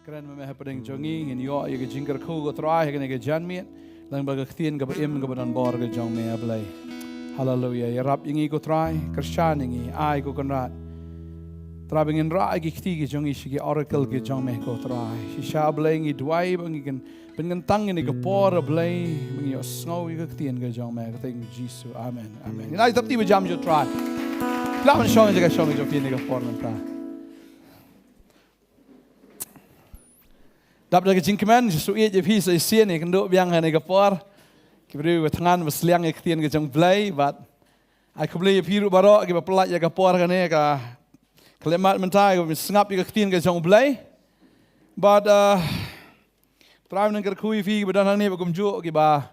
Keren memang pedang jongi in yo ye jingkar khu go try he ne jan miet lang baga ktien ga im ga badan bor ga jong me ablay. Hallelujah. Ya rap ingi go try Christian ingi ai go konrat. Trabing in ra gi kti gi jongi shi gi oracle gi jong me go try. Shi sha ablay ngi dwai bangi kan pengen tang ni ga por ablay bangi yo snow gi ktien ga jong me ga thank Jesus. Amen. Amen. Ina tap ti jam jo try. Lawan shong ga shong jo pi ni ga por man ta. Dapat lagi jingkeman, sesuai je pihak seisian ni kendo biang hanya kapor, kiberi tangan berseliang ektian ke jang play, but aku beli piru baru, kiberi pelat ya kapor kan ni ka kelemat mentai, kiberi sengap ya ektian ke jang play, but terakhir nak kerkui fi kiberi dan ni bagus juga kiberi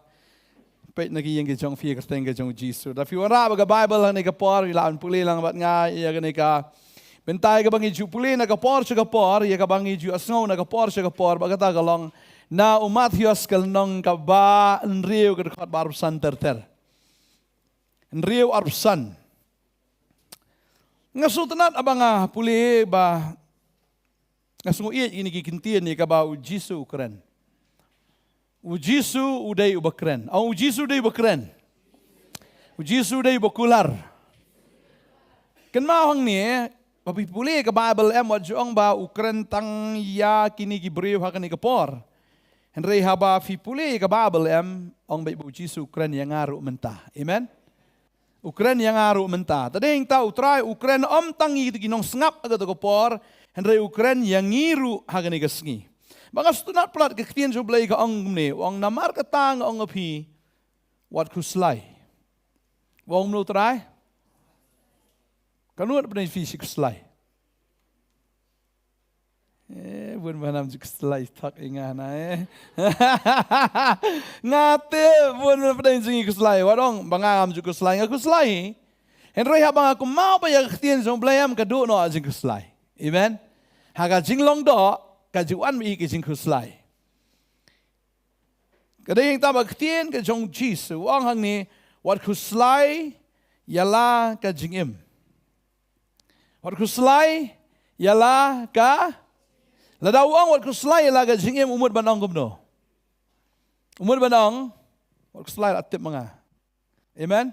pet lagi yang ke jang fi kerteng ke jang Jesus. Tapi orang baga Bible hanya kapor, ilan pulih lang bat ngai ya kan ni ka. Bentai ka bangi ju puli na kapor sa kapor, ya ka bangi ju asngaw na kapor sa kapor, bagata kalong na umat hios kalnong ka ba nriyo ka dekat barusan terter. Nriyo arusan. Ngasutanat abang puli ba ngasungu iet ini kikintian ni ka ba ujisu keren. Ujisu uday ubakren. Ang ujisu uday ubakren. Ujisu uday ubakular. Kan mahang ni Papi puli ke Bible wat juang ba ukren tang ya kini gibriu hakan ikapor. Henry haba fi puli ke Bible ong baik bu Jisu ukren yang ngaru mentah. Amen. Ukren yang ngaru mentah. Tadi yang tahu try ukren tang itu ginong sengap agak ikapor. Henry ukren yang ngiru hakan ikasngi. Banga stunat pelat ke ketian jo blai ke ong ni. Ong namar ke tang ong api wat kuslai. Wong melu try. Kanuat pernah fisik selai. Bukan mana juga selai tak ingat Ngate bukan pernah jingi selai. Wadong bangam juga selai. Aku selai. Henry habang aku mau bayar ketian jong belayam kedua no jing selai. Amen. Haga jing long do kajuan mi ke jing selai. Kadang tabak ketian ke jong Jesus. Wang hang ni wat ku selai ialah ke jing im. Wat kuslai ialah ka lada uang wat kuslai ialah ka jingim umur banong kumno. Umur banong wat kuslai latip mga. Amen.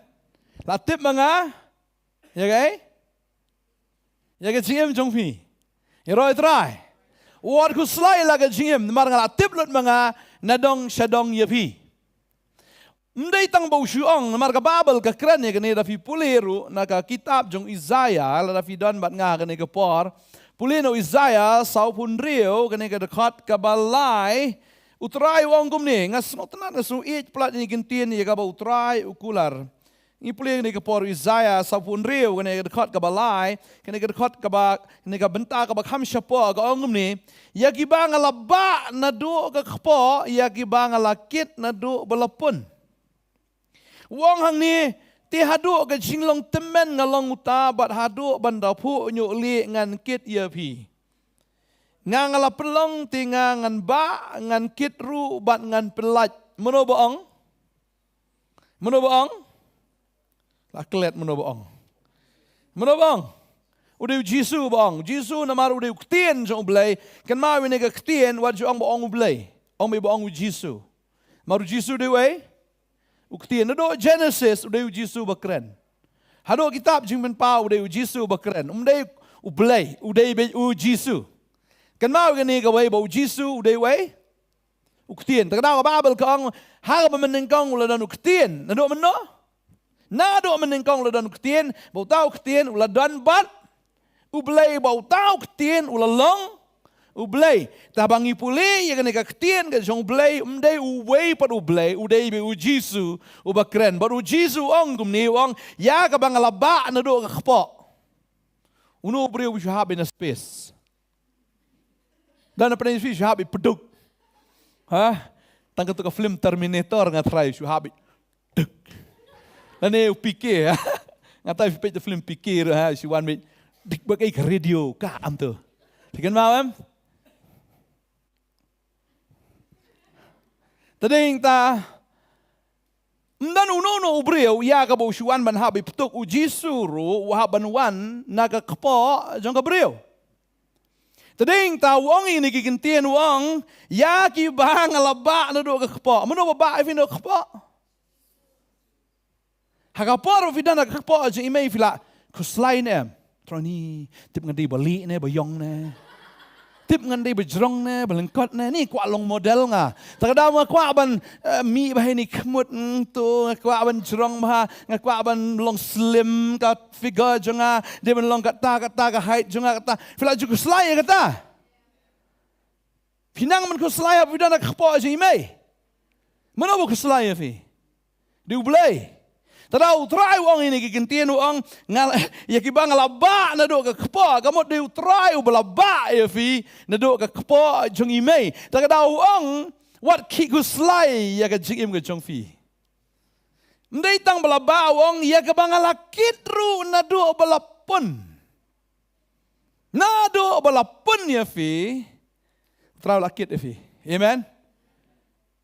Latip mga ya kay? Ya ka jingim jongpi. Iroi try. Wat kuslai ialah ka jingim namar nga latip lut mga nadong syadong yapi. Mday tang bau syuong, namar ka Bible ka kran ya kani rafi puliru na ka kitab jong Isaiah la rafi don bat nga kani ka por pulino Isaiah saupun rio kani ka dekat ka balai utrai wong kumni ngas notenan ngasu ich plat ni gintin ya ka ba utrai ukular ni pulin ni ka por Isaiah saupun rio kani ka dekat ka balai kani ka dekat ka ba kani ka benta ka ba kham syapo ka ong kumni ya ki ba ngalaba na do ka kpo ya ki ba ngalakit na do balapun. Wong hang ni ti hadu ke jinglong temen ngalong uta bat hadu bandau pu nyu li ngan kit ya pi. Ngangala pelong ti ngan ba ngan kit ru bat ngan pelat. Meno boong? Meno boong? La klet meno boong. Meno boong? Udah Jisu boong. Jisu namar udah ktien jong blai. Kan ma wini ke ktien wat jong boong blai. Ong be boong Jisu. Maru Jisu dewe? Ukti nado Genesis udah Jisu bakren. Hado kitab jingmen pa udah Jisu bakren. Ublay udah be Jisu. Kan mau gani ka way ba Jisu udah way? Ukti takda ka Bible kang ha ba menengkong ula dan ukti. Nado menno? Nado menengkong ula dan ukti. Bau tau ukti ula dan bat. Ublay bau tau ukti ula long. Ublay, tabangi puli ya kene kaktian ke jong blay umdai uway par ublay uday be ujisu ubakren baru jisu ong kumni ong ya ka bangalaba na do ka kpo uno bre u shahabi na space dan na prensi shahabi peduk ha tangka to ka film Terminator nga try shahabi duk lane upike ngata fi film pikir ha si one bit dik bagai radio ka am to tigan mawam Tading ta mdan uno ubreu ya ka bo shuan ban habi putuk ujisuru wa ban wan naga kpo jong ka breu. Tading tawang ini kikintian wang ya ki bang alaba na do kakpo. Mano ba ifin do kakpo? Hakapor fidan na kakpo aja imay fila kuslain em. Troni tip ngadi bali ne bayong ne. Tip ngandi bejrong ne belengkot ne ni kwa long model nga. Takada ma kwa ban mi bah ni kemut tu kwa ban jrong bah ngakwa ban long slim ka figure jonga dia ban long kata ka height jonga kata fila ju kuslai kata. Pinang man kuslai pidana kpo aja imay. Mana bo kuslai fi? Diu blay. Tadau try wang ini kikintian wang ngal ya kibang ngalaba na do ka kpo kamot diu try balaba ya fi na do ka kpo jong imay takadau wang wat ki kuslai ya ka jing im ka jong fi ndai tang balaba wang ya ka bang alakit ru na do balapun ya fi trau lakit ya fi amen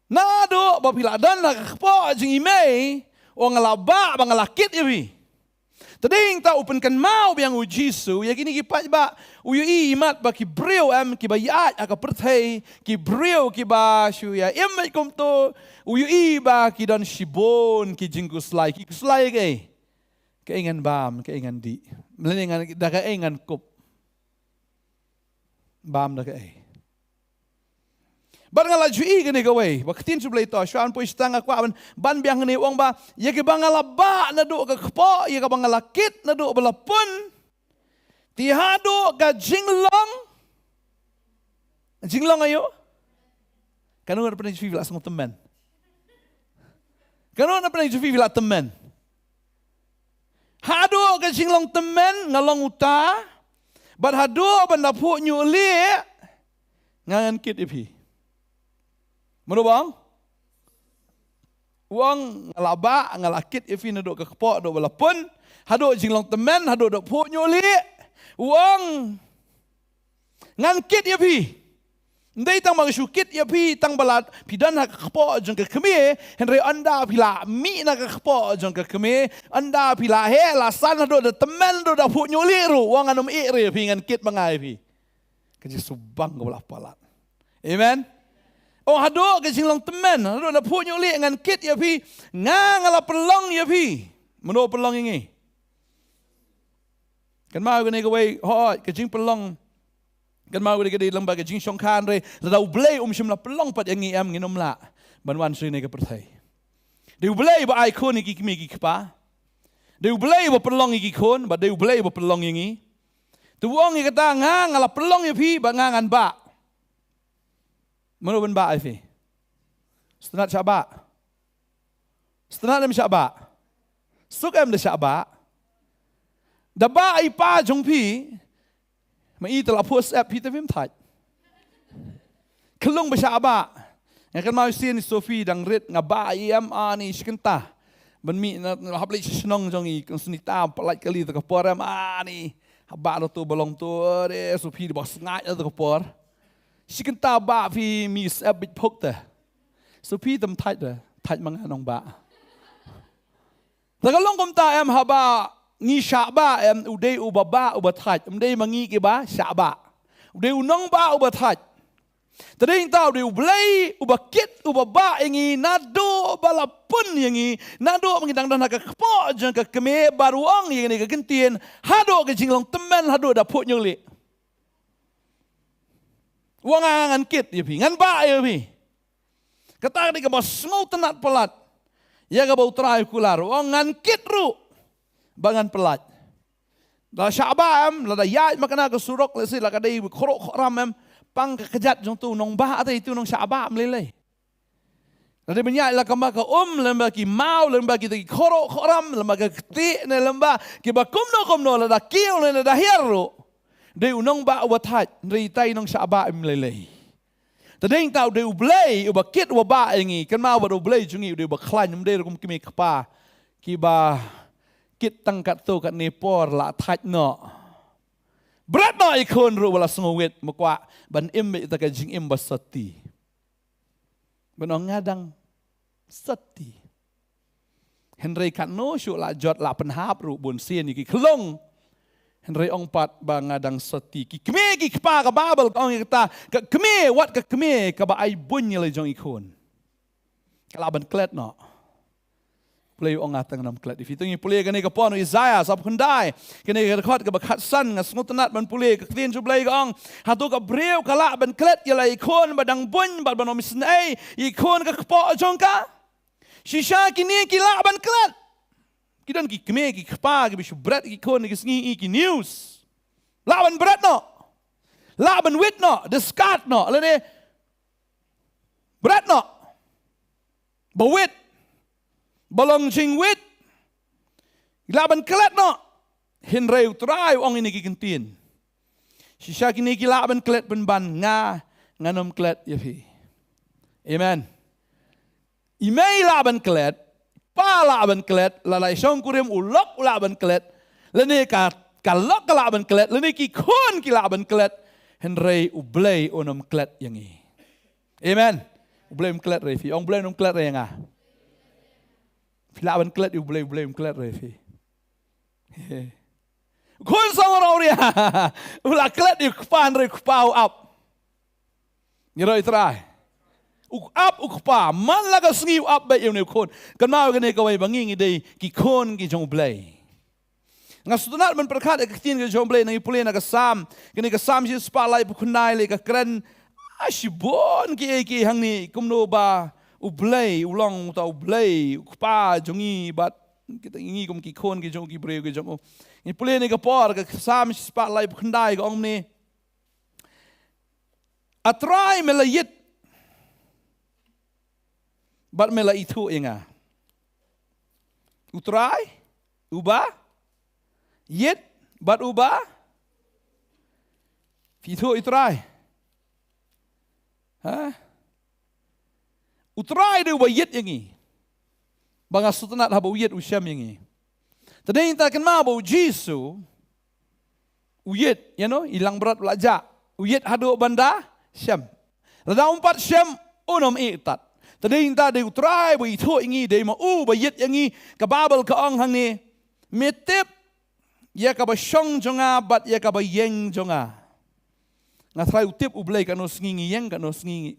na do bapiladan na ka kpo jing imay o ngalaba bang ngalakit ibi. Tading ta open kan mau biang u Jisu ya kini kipat ba uyu imat ba ki brio am ki ba yaat aka perthai ki brio ki ba shu ya emet kom to uyu i ba ki dan shibon ki jingkus lai ki kuslai ke keingan bam keingan di melengan da keingan kup bam da ke Ban ngala jui gini gawe, bakitin sublay to, syuan po istang ako ban biang ni wong ba, ya ke bangala ba na do ka kpo, ya ke bangala kit na do balapun, tihado ka jinglong ayo, kanu na pernah jui vila sang teman, kanu na pernah jui vila teman, hado ka jinglong teman ngalong uta, ban hado ban dapu nyuli, ngangan kit ipi. Mana bang? Uang ngalaba ngalakit ifi na do ka kpo do balapun hado jinglong temen hado do pu nyuli uang ngankit ifi ndai tang mang syukit ifi tang balat pidan ha kpo jong ka kemi henry anda pila mi na ka kpo jong ka kemi anda pila he lasan hado do temen do da pu nyuli ru uang anum ire ifi ngankit mangai ifi kaji subang ka balat amen. Oh hado ke jinglong temen, hado na pu nyuli ngan kit ya pi, ngala pelong ya pi. Meno pelong ini. Kan mau gani gawai hot ke jing pelong. Kan mau gani gadi lembaga jing songkan re, la blay shim la pelong pat yang am nginom la. Banwan sri ne ke perthai. Deu blay ba icon iki kimi iki pa. Deu blay ba pelong iki kon, ba deu blay ba pelong ini. Tu wong iki kata ngala pelong ya pi ba ngangan ba. Mana ben ba ifi? Setengah syaba. Setengah dem syaba. Suk em de syaba. Da ba ai pa jong pi. Ma i telah post app pi te vim thai. Kelung be syaba. Yang kan mau sin Sophie dang rit ngaba iam ani skenta. Ben mi na habli snong jong i kan sunita pelai kali te kapor am ani. Haba tu balong tu de Sophie de bos ngai te kapor. Sikenta ba fi mis abit pokta. So pi tam thait manganong ba. Tagalong kom ta em haba ngi syaba em uday ubaba ubathait. Uday mangi ke ba syaba. Uday unong ba ubathait. Tading tau de ublay ubakit ubaba ingi nado balapun yangi nado mangidang dan ka kpo jang ka keme baruang yang ka gentien hado ka jinglong temen hado da put nyuli. Wangan kit ya pi, ngan ba ya pi. Kata di kabos ngau tenat pelat. Ya ka bau trai kular, wangan kit ru. Bangan pelat. La syabam, la da ya makana ka surok la si la ka dai khorok ram em pang kejat jong tu nong ba ate itu nong syabam lele. La de benya la ka maka lemba ki mau lemba ki khorok ram lemba ka kti ne lemba ki ba kumno la da kiu le da hieru. Dei unong ba watat ri tai nong syaba im lele. Tading tau dei ublay ubakit waba ingi kan mau ba ublay jungi dei ba khlan dei kum kimi kpa ki ba kit tangkat tu kat nepor la that no. Berat no ikon ru wala sngowet makwa ban im ta ka jing im basati. Banong ngadang sati. Henry kat no syu la jot la penhap ru bun sien iki klong. Henry ong pat bangadang sati ki keme ki kpa ka babel ong kata ka keme wat ka keme ka ba ai bunya le jong ikon. Kalaban klet no. Play ong atang nam klet. If itu ni play kene ka pon Isaiah sap kundai kene ka khot ka ba khat san nga smutanat ban play ka tin ju play ka ong hatu ka breu kala ban klet ya le ikon badang bun ba ban misnai ikon ka kpa jong ka. Shisha kini ki la ban klet. Kidan ki keme ki kpa ki bisu bret ki kon ki sngi ki news. Laban bret no. Laban wit no, discard no. Lene bret no. Bawit. Balong jing wit. Laban klet no. Hinreu trai ong ini ki kentin. Shisha kini ki laban klet ban nga nganom klet yafi. Amen. Imei laban klet pa laban klet, lalai song kurim ulok laban klet, lene ka kalok laban klet, lene ki kon ki laban klet, henrei ublei onom klet yang i. Amen. Ublei klet refi, ong ublei onom klet yang ah. Laban klet ublei klet refi. Kon song orang dia, ulah klet di kupan rei kupau up. Niroi try. Up ukpa man laga sngi up ba yun kon kan mau kene kawai banging ide ki kon ki jong blay nga sutunat man perkat ka tin ki jong blay nang ipule na ka sam kene ka sam si spotlight bukunai le ka kren ashibon ki hangni kumno ba ublay ulong ta ublay ukpa jongi bat kita ingi kum ki kon ki jong ki breu ki jong ipule ne ka por ka sam si spotlight bukunai ka ong ne atrai melayit bat mela itu inga. Utrai, uba, yet, bat uba, itu utrai. Ha? Utrai de uba yet yangi. Banga sutanat haba yet usyam yangi. Tadi kita kenal bau Jisu, uyet, ilang berat belajak. Uyet hadu banda, syam. Lada umpat syam, unom itat. Tadi inta de utrai bo itu ingi de ma ba yet yangi ka babel ka ong hang ni metep ya ka ba shong jonga bat ya ka ba yeng jonga nga trai utip ublei ka no sngi yeng ka no sin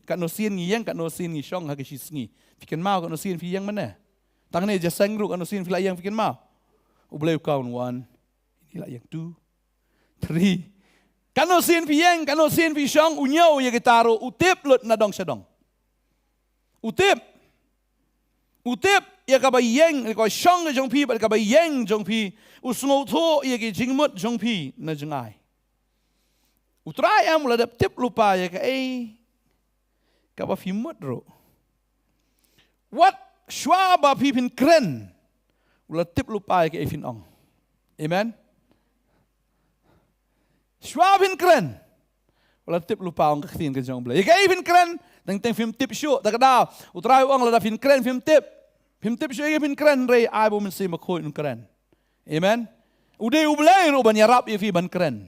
yeng ka no sin ngi shong ha ki sngi fiken mau ka no sin fi yeng mana tang ne ja sangru ka no sin fi la yeng fiken mau ublei kaun 1 ini la yeng 2 3 ka no sin fi yeng ka no sin fi shong unyo ya gitaro utip lut na dong sedong Utip ya ka ba yeng ko shong jong pi ba ka ba yeng jong pi usngo tho ya ki jingmut jong pi na jangai utrai am la dap tip lupa ya ka ka ba fi mut ro what shwa ba pi pin kren la tip lupa ya ka fin ong amen shwa pin kren la tip lupa ong ka tin ka jong bla ya ka fin kren Teng film tip show tak ada utrai uang lada film keren film tip show ye film keren rei ai bo men si ma khoi keren amen ude ublai ro ban yarap ye fi ban keren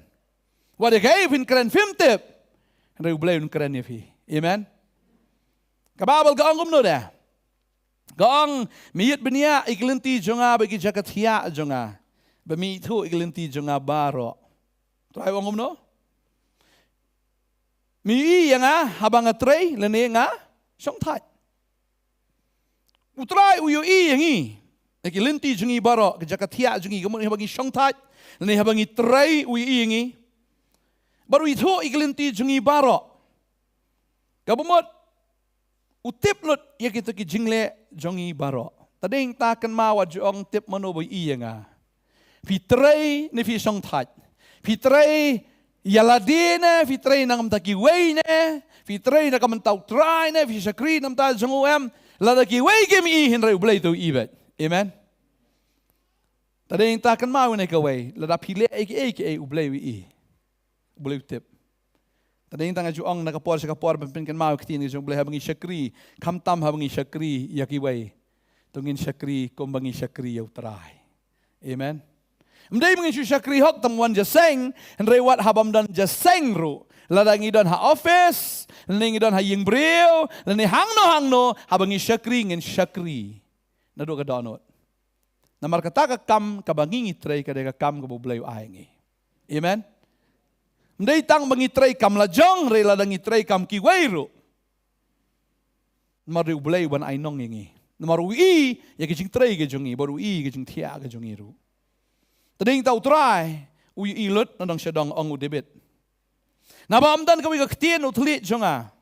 wa de kai film keren film tip rei ublai keren ye fi amen ka babel ga ongum no da gong miyet benia iglenti jonga bagi jakat hia jonga ba mi thu iglenti jonga baro trai ongum no Mi yang habang atray lene nga song thai. Utray uyo yang eki linti jungi baro ke jakatia jungi kemun habangi song thai lene habangi tray uyo yang baru itu iklinti jungi baro. Kabumot utip lut ya kita ki jingle jungi baro. Tading takan mawa jong tip manoboy yang Fitray ni fi song thai. Fitray Yaladine, fitray nang taki way ne, fitray na kamantau try ne, fi shakri nam ta jongom, ladaki way gemi hinray ublay to ibet. Amen. Tading takan mau ne ka way, lada pile eke ublay wi ublay tip. Tading tanga juong nakapor sa kapor pinkan mau kitin jong ublay habangi shakri, kamtam habangi shakri yaki way. Tungin shakri kumbangi shakri yaw try. Amen. Mday mengin syakri hok temuan jaseng, henrewat habam dan jaseng ru. Ladangi dan ha office, lengi dan ha ying breu, leni hangno habangi syakri ngin syakri. Nado ka donot. Namar kata ka kam kabangingi tray kada ka kam ka bublay ayengi. Amen. Mday tang mangitray kam la jong re la ngitray kam ki wairo. Maru bulay wan ay nong yingi. Maru I ya ki jing tray ke jongi, baru I ke jing tia ke jongi ru. Tading tau try u ilot na dang syadang ang udebet. Nabamdan kami ka ktien utlit jonga.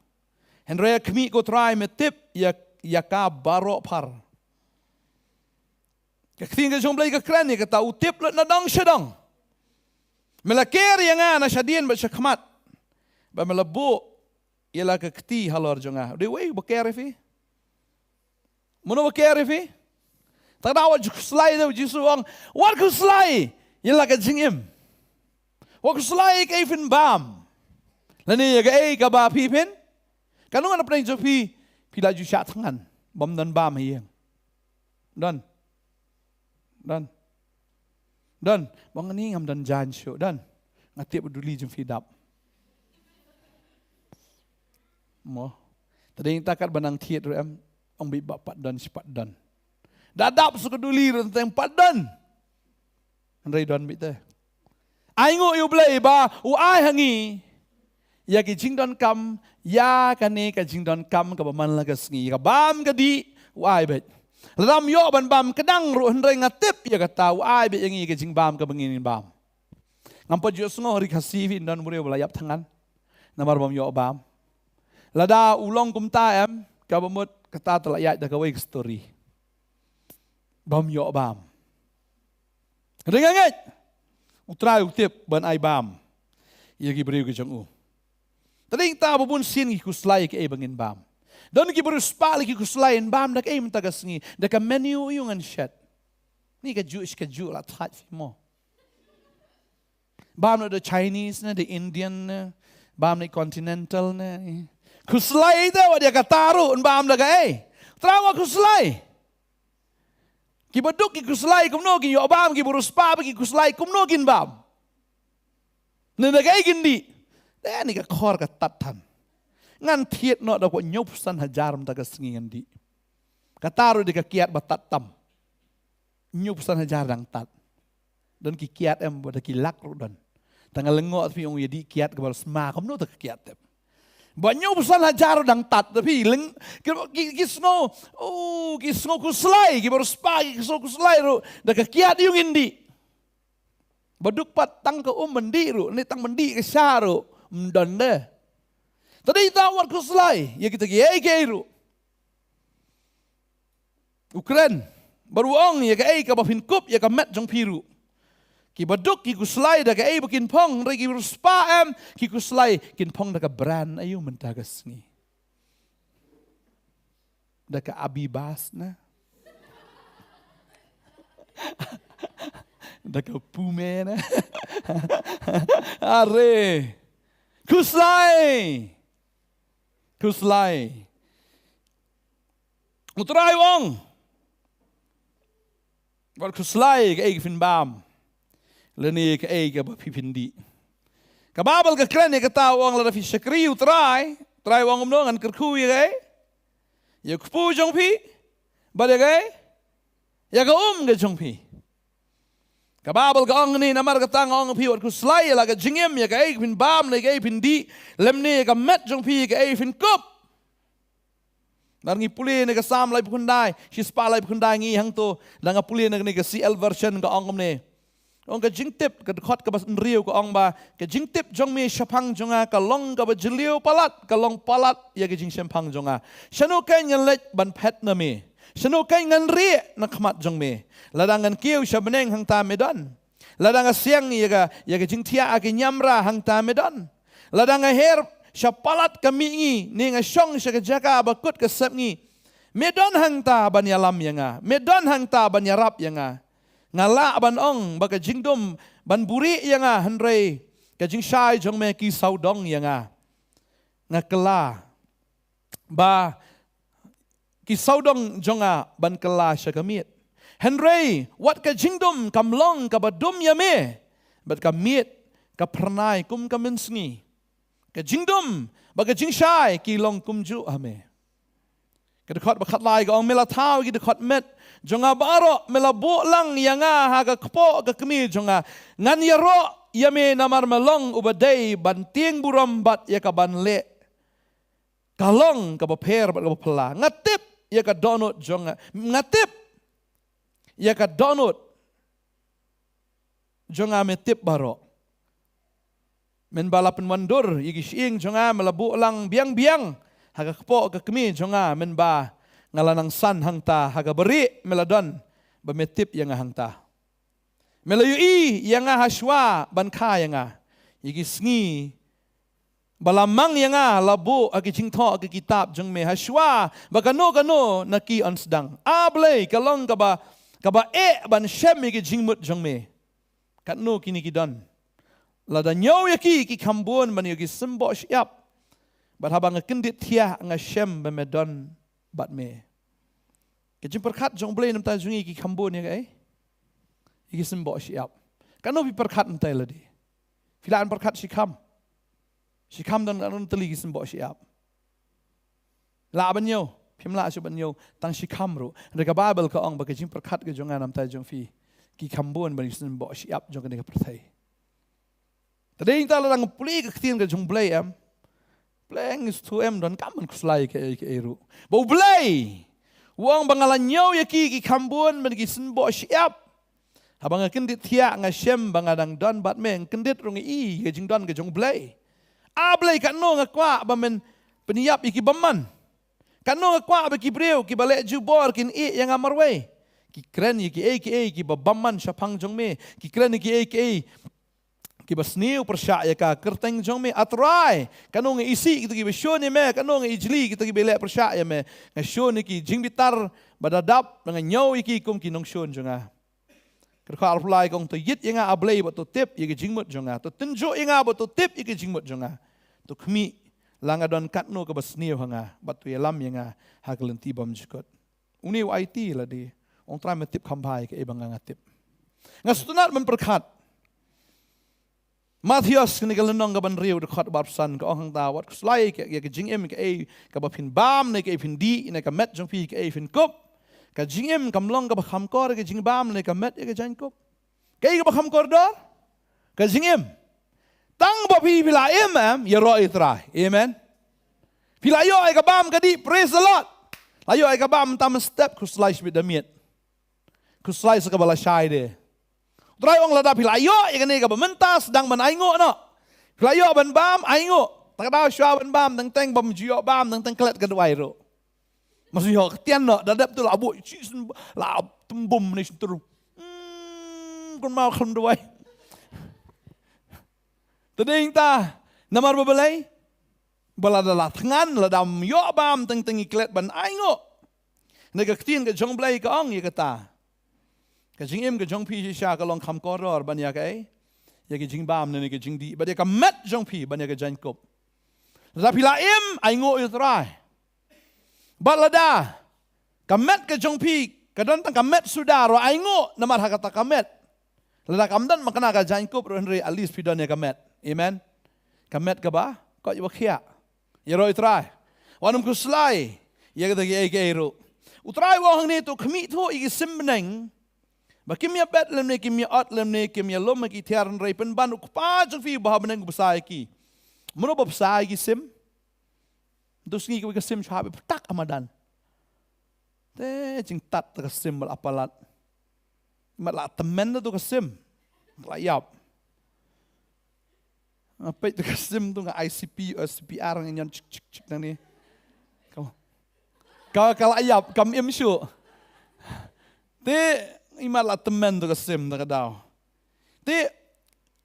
Henry kami ko try metip ya ka baro par. Kaktien ke jong bulay ka kran ya ka utip lot na dang syadang. Melakir yang na syadian ba siya kamat. Ba melabu ialah kekti halor jonga. Dewe bakere fi. Mono bakere fi. Tadawa juslai do jisuang. Wat kuslai ialah ka jingim. Wat kuslai ka ifin bam. Lani ya ka ba pipin. Kanungan na pneng jopi pila ju sya tangan. Bam dan bam hiyang. Dan. Dan, bang ni ngam dan janjo dan ngati peduli jum fidap. Mo, tadi kita kat banang tiat rem, ong bi bapat dan sipat dan. Dadap suka duli renteng padan. Andai dan bite. Aingo yu blai ba u ai hangi. Ya ki jing dan kam, ya kane ka jing dan kam ka baman lagas ngi ka bam ka di u ai bet. Lam yo ban bam kedang ru hendrai ngatip ya kata ai be yangi ke jing bam ke benginin bam. Ngampa jo sngo ri khasivin dan mure belayap tangan. Namar bam yo bam. Lada ulong kumta em ka bamut kata telayat da kawai story. Bam yo bam. Renganget. Utrai utip ban ai bam. Ya ki beriu ke jong u. Tading ta babun sin ki kuslai ke bengin bam. Dan ki beruspa lagi kuslain bam dak ay mentagas ngi dak menu yung an shat. Ni ka Jewish ka Jew la tat mo. Bam na the Chinese na the Indian na bam na continental na. Kuslai ito wa dia kataru un bam dak ay. Trawa kuslai. Ki baduk ki kuslai kumno ki yo bam ki beruspa ki kuslai kumno kin bam. Na dak ay gindi. Da ni ka khor ka tatan. Ngan tiet no da ko nyop san hajar mta ngi ngandi. Kataru di kiat batat tam. Nyop san hajar dang tat. Dan ki kiat em boda ki lak ru dan. Tanggal lengo tapi ong yedi kiat ke bal sma kam no ta kiat em. Ba nyop san hajar dang tat tapi leng ki sno ki sno kuslai ki baru spa ki sno kuslai ru da kiat yung indi. Baduk pat tang ke mendi ru ni tang mendi ke syaru mdan de. Tadi tawar kuslai, ya kita geiru. Ukren, baru ong ya kei ka bafin kup ya ka met jong piru. Ki baduk ki kuslai da kei bukin pong, regi ruspa em ki kuslai kin pong da ka brand ayu mentagas ni. Da ka abibas na. Da ka pume na. Are. Kuslai. Kuslai. Utrai wong. Wat kuslai ke eik fin bam. Leni ke eik ba pipindi. Kababal ka kren ke ta wong la fi shakri utrai. Trai wong umno ngan kerku ye. Ya kupu jong pi. Ba de ge. Ya ka ke jong pi. Kababal ka ong ni namar ka tang ong pi wat kuslai la ka jingem ya ka eik fin bam le ke pindi. Lemni ka met jong pi ka eik fin kup. Nang puli ne ka sam lai pukundai, si spa lai pukundai ngi hang to, nang puli ne ka CL version ka ong ne. Ong ka jingtip ka khot ka bas riu ka ong ba, ka jingtip jong me shapang jonga ka long ka ba jiliu palat, ka long palat ya ka jing shapang jonga. Shanu kai ngan let ban pet na me. Shanu kai ngan ri na khamat jong me. Ladangan kiu shabneng hang ta medan. Ladang siang ya ka jing tia aki nyamra hang ta medan. Ladang her syapalat kami ngi ni ngasyong sya kejaka bakut kesep ngi medon hang ta ban yalam yanga medon hang ta ban yarap yanga ngala ban ong baka jingdom ban buri yanga handrei ka jing shai jong me ki saudong yanga ngakela ba ki saudong jonga ban kela sya kamit handrei wat ka jingdom kamlong ka badum yame bat kamit ka pernai kum kamensngi ka jingdom baga jingshai ki long kumju ame ka dekat bakat lai ka ong mela tau ki dekat met jonga baro mela bo lang yanga ha ka kpo ka kemi jonga ngan yaro yame namar melong ubadai ban tieng buram bat ya ka ban le. Kalong ka baper bat ka pela. Ngatip ya ka donut jonga. Ngatip ya ka donut jonga metip baro. Men balapan wandur igi siing jonga melabu lang biang-biang. Haga kepo ke kemi jonga men ba ngalanang san hangta haga beri meladon bametip yang hangta. Melayui yang haswa ban ka yang igi sngi balamang yang labu agi jingtho agi kitab jeng me haswa bagano naki ansdang ablay kalong kaba ban shem igi jingmut jeng me katno kini kidon lada nyaw yaki ki kambon ban igi sembo siap bat habang kendit tia nga shem bemedon bat me kejim perkat jong blay nam ta jungi ki kambon ya kai igi sembo siap. Kano pi perkat entai ladi. Filaan perkat sikam. Sikam dan kano teli igi sembo siap. La banyo, pim la asu banyo tang sikam ru. Reka Bible ka ong bagajing perkat ke jongan am tai jong fi. Ki kambon bani sembo siap jong kene pertai. Tadi inta la dang puli ke ktin ke jong blay am. Pleng is to em don kaman kuslai ke eru. Bau blay. Wong bangalan nyaw yaki ki kambon bani sembo siap. Habang kendit tia ngasem bangadang don bat meng kendit rung i gejing don gejong blay. Blay kano ngakwa bamen peniap iki baman. Kano ngakwa ba ki breu ki balek jubor kin i yang amarwe. Ki kren ki babaman syapang jong me. Ki kren ki basniu persya ya ka kerteng jong me atrai. Kano isi gitu ki besyon me kano ijli gitu ki belek persya ya me. Ngasyon ki jing bitar badadap dengan nyaw iki kum ki nongsyon jonga. Kerja alpulai kong to yit yang ablay bat to tip yeke jingmut jonga to tenjo yang bat to tip yeke jingmut jonga to kmi langa don katno ke basniu hanga bat to yelam yang hagelenti bam jikot uni IT lah di ong try metip kampai ke ibang ngatip ngastunat memperkat Matius kini galenong gaban riu dekat barsan ke ong tawat kuslai ke jing em ke ke bapin bam ne ke pin di ne ke met jong pi ke pin kop ka jingem kamlong ka bakham kor ka jingbam ne ka met ka jankop kay ka bakham kor dor ka jingem tang ba pi bila ya ro itra amen pila yo ka bam ka di praise the lord ayo ka bam tam step ku slice with the meat ku slice ka bala shai de try ong lada pila yo ka ne ka mentas dang man aingo no pila yo ban bam aingo tak da shwa ban bam tang teng bam jio bam tang klet ka dwai ro Maksudnya ketian nak dadap tu lah abu lah tembum ni sentuh. Kon mau kon doai. Tading ta namar babelai balada la tangan la dam yo bam teng iklet ban aingo. Nega ketian ke jong blai ka ong ye kata. Ka jing em ke jong pi sha ka long kham koror ban ya kai. Ya ke jing bam ne ke jing di ba de ka met jong pi ban ya ke jan kop. Tapi la em aingo yo trai. Balada kamet ke jong pi kadon tang kamet sudah ro aingo namar hakata kamet lada kamdan makna ka jankop ro henry alis pidon ya kamet amen kamet ka ba ko yo khia ya ro itrai wanum ku slai ya ga ge ro utrai wo hang ni to khmi tho igi simneng bakim ya bet lem ne kim ya at lem ne kim ya lom ki tiaran rei pen ban ku pa jong fi ba beneng besai ki mono bob sai gi sim dus ngi ka sim chabe tak amadan te jing tat ka sim bal apalat mat temen tu ka sim layap apa itu ka sim tu nga ICP CPR ngan cik nang ni kau layap kam im shu te imat temen tu ka sim ta daw te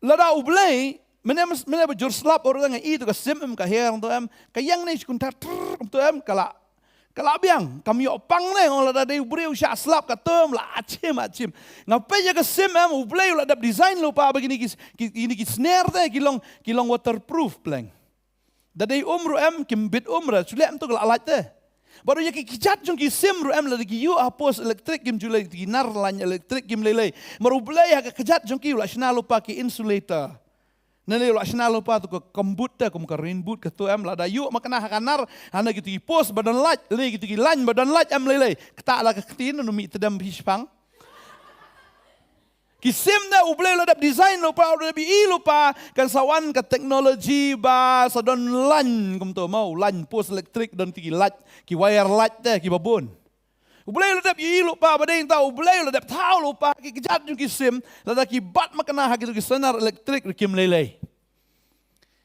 lada ublay Mana berjur slap orang yang itu kesim ka herang tu kayang ni sekuntar tu kala biang kami opang ni orang ada dari beriu syak slap katem lah acim ngapai je kesim ublay ulah dap design lupa begini ki snare tu kilong waterproof pleng dari umru kimbit umra sudah tu kala alat tu baru ya kijat jong kisim ru lagi yu hapus elektrik kim julai ginar lanya elektrik kim lele marublay ha kijat jong ki ulah sna lupa ki insulator Nali ulah sna lupa tu ke komputer kum ke rainboot ke tu lada yuk makna hakanar hana gitu pos badan laj le gitu lan badan laj lele ketak la ke tin nu mi tedam hispang Kisim na ublay ladap design lupa udah bi lupa kan sawan ke teknologi ba sadon lan kum to mau lan pos elektrik don ki light ki wire light deh ki babon. Ublay ladap lupa badeng tahu ublay ladap tahu lupa ki kejat jung kisim ladap ki bat makna ha ki senar elektrik ki melelei.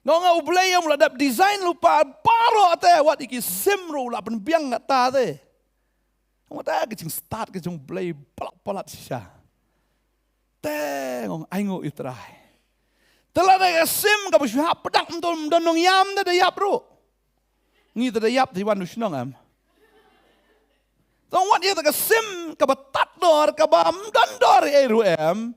Ngonga ublay yang ladap design lupa baro ate wat ki sim ro la pen biang ngata te. Ngata ki start ki jung ublay palak sisa. Tengok aingo itrai. Telah ada sim ka besha pedak mendon donong yam da yap ro. Ngi da yap di wan usnong am. Tong wat ye ta sim ka batat dor ka bam dor eru am.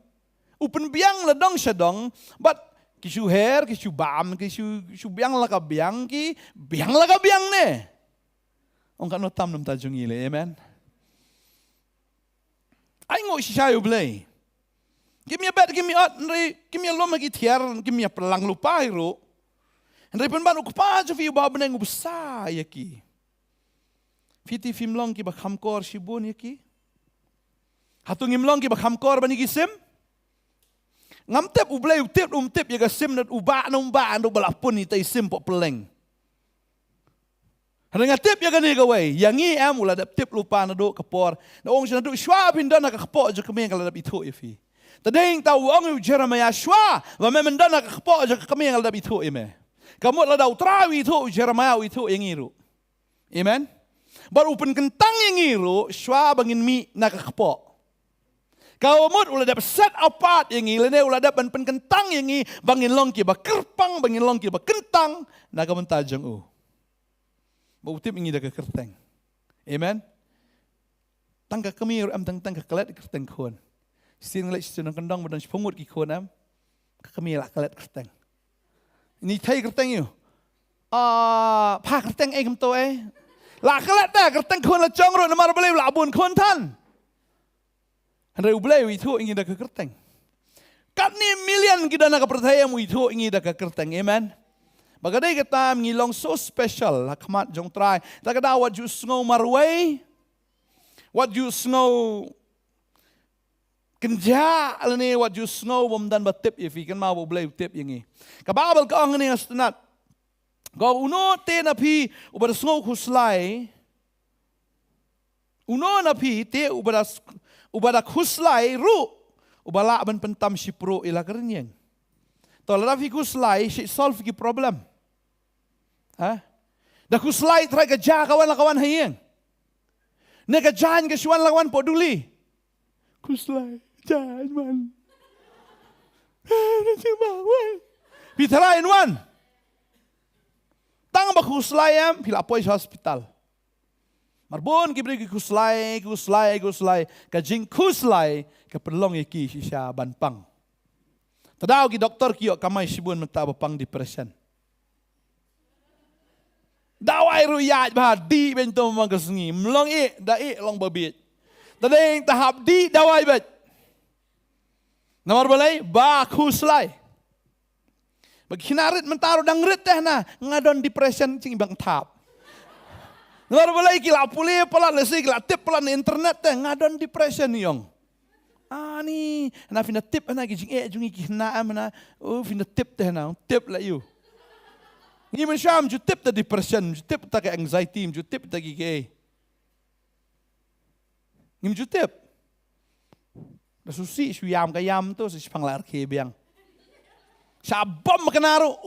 Upen biang la dong sedong but kisu her kisu bam kisu biang la ka biang ki biang la ka biang ne. Ong kan no tam nom tajung ile amen. Aingo shishayo blay. Give me a bed, give me a give me a loma gitiar, give me a pelang lupa iro. Andai penban ukupa jo fi ba beneng ubsa yaki. Fiti film long ki ba khamkor shibun yaki. Hatung imlong ki ba khamkor bani gisim. Ngam tep ublay tep tep yaga sim nat uba ando balapun ni tai sim po peleng. Hanya tep yaga ni gawai. Yangi am ula dap tep lupa nado kapor. Na ong sina do shwa pindan na kapor jo kemeng kala dap itu yafi. Tadeng tahu ang Jeremiah shwa, wa memang nak kepo aja kami yang ada itu ime. Kamu ada utrawi itu Jeremiah itu yang iru. Amen. Baru pun kentang yang iru, shwa bangin mi nak kepo. Kau mut ulah dapat set apart yang ini, lene ulah dapat pen kentang yang ini bangin longki ba kerpang bangin longki ba kentang nak kamu tajang u. Bau tip ini dah kerteng. Amen. Tangga kami am tang kelet kerteng kon. Sin ngelak sinang kendang badan sepunggut ki konam kami lah kelet kerteng. Ini thai kerteng you. Pa kerteng kem to la kelet ta kerteng kon la chong ro na mar boleh la bun kon tan. Handai ublay itu ingin dah ke kerteng. Kat ni million kita nak percaya mu itu ingin dah ke kerteng. Amen. Bagadai kita ngilong so special la khamat jong try. Ta kada what you snow marway. What you snow Kenja alani what you snow bom dan batip ifi kan mau boleh tip yang ini. Kababel ka ang ni astenat. Go uno te na pi ubar snow khuslai. Uno na pi te ubara khuslai ru ubala ban pentam sipro ila kernyeng. To la fi khuslai si solve ki problem. Ha? Da khuslai try ka ja kawan hayeng. Ne ka jan ke swan lawan poduli. Khuslai Jangan man. Pitarain wan. Tang ba kuslayam pila pois hospital. Marbon ki beri kuslay. Kajing kuslay ka perlong iki sisya banpang. Tadaw ki doktor ki kamay sibun menta bapang depression. Dawai ruyat bah di bento magasngi. Mlong dai long babit. Tadeng tahap di dawai bet. Nomor balai ba kuslay. Bagi hinarit mentaro dang rit teh na ngadon depression cing ibang tap. Nomor balai kila puli pala lesi kila tip pala ni internet teh ngadon depression yong. Ni na fina tip na kijing jungi kihna amna fina tip teh na tip la you. Ngi mensyam ju tip ta depression, ju tip ta ke anxiety, ju tip ta ke. Ngim ju tip. Susi suyam kayam tu si panglar ke biang. Sabam makanaro.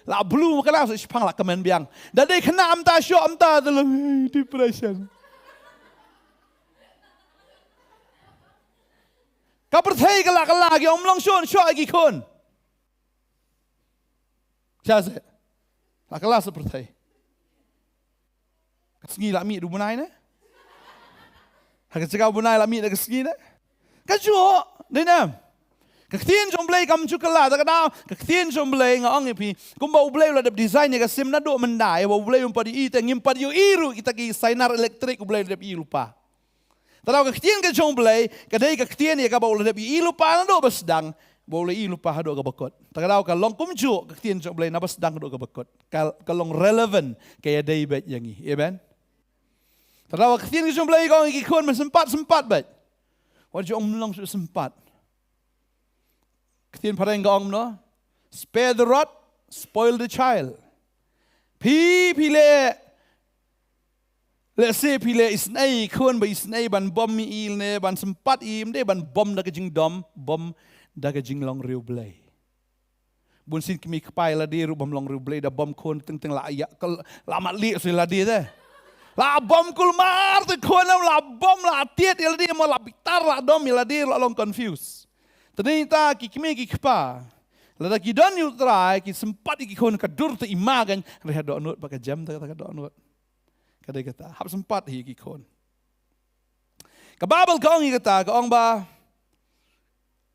La blue makanaro si panglar kemen biang. Dadai kena amta syo amta dalam depression. Kau percaya kelak lagi om langsung syo lagi kon. Siapa? La kelas seperti. Kesengi lami du bunai ne? Hakat cakap bunai lami dah kesengi ne? Kajo, denam. Kaktian jomblay kam cukala, tak ada. Kaktian jomblay ngaong ipi. Kumba ublay ulah dap design ya kasim na do mendai. Wa ublay umpadi ite ngimpadi yo iru kita ki sainar elektrik ublay dap ilupa. Tadaw kaktian ka jomblay, kadai kaktian ya ka ba ulah dap ilupa na do basdang. Boleh ilupa hado ka bakot. Tak ada ka long kumju kaktian jomblay na basdang do ka bakot. Kalong relevant kaya day bet yangi. Amen. Tadaw kaktian ka jomblay ka ikon sempat bet. Wajah om long sempat. Ketin pareng gong no. Spare the rod, spoil the child. Pi le se pile isnai khon ba isnai ban bom mi il ne ban sempat im de ban bom da jing dom bom da jing long riu blai. Bun sin kimi kpai la di ru bom long riu blai da bom khon teng la ya la mat li se la di de. La bom kul mar te khon la bom la tiet la di mo la bitar la dom la di la long confuse. Tadi ta ki kimi ki kpa. Lada ki don yu try ki sempat ki khon ka dur te imagan reha do nut pakai jam ta do nut. Kada kata hab sempat hi ki khon. Ka babel ka ong kata ka ong ba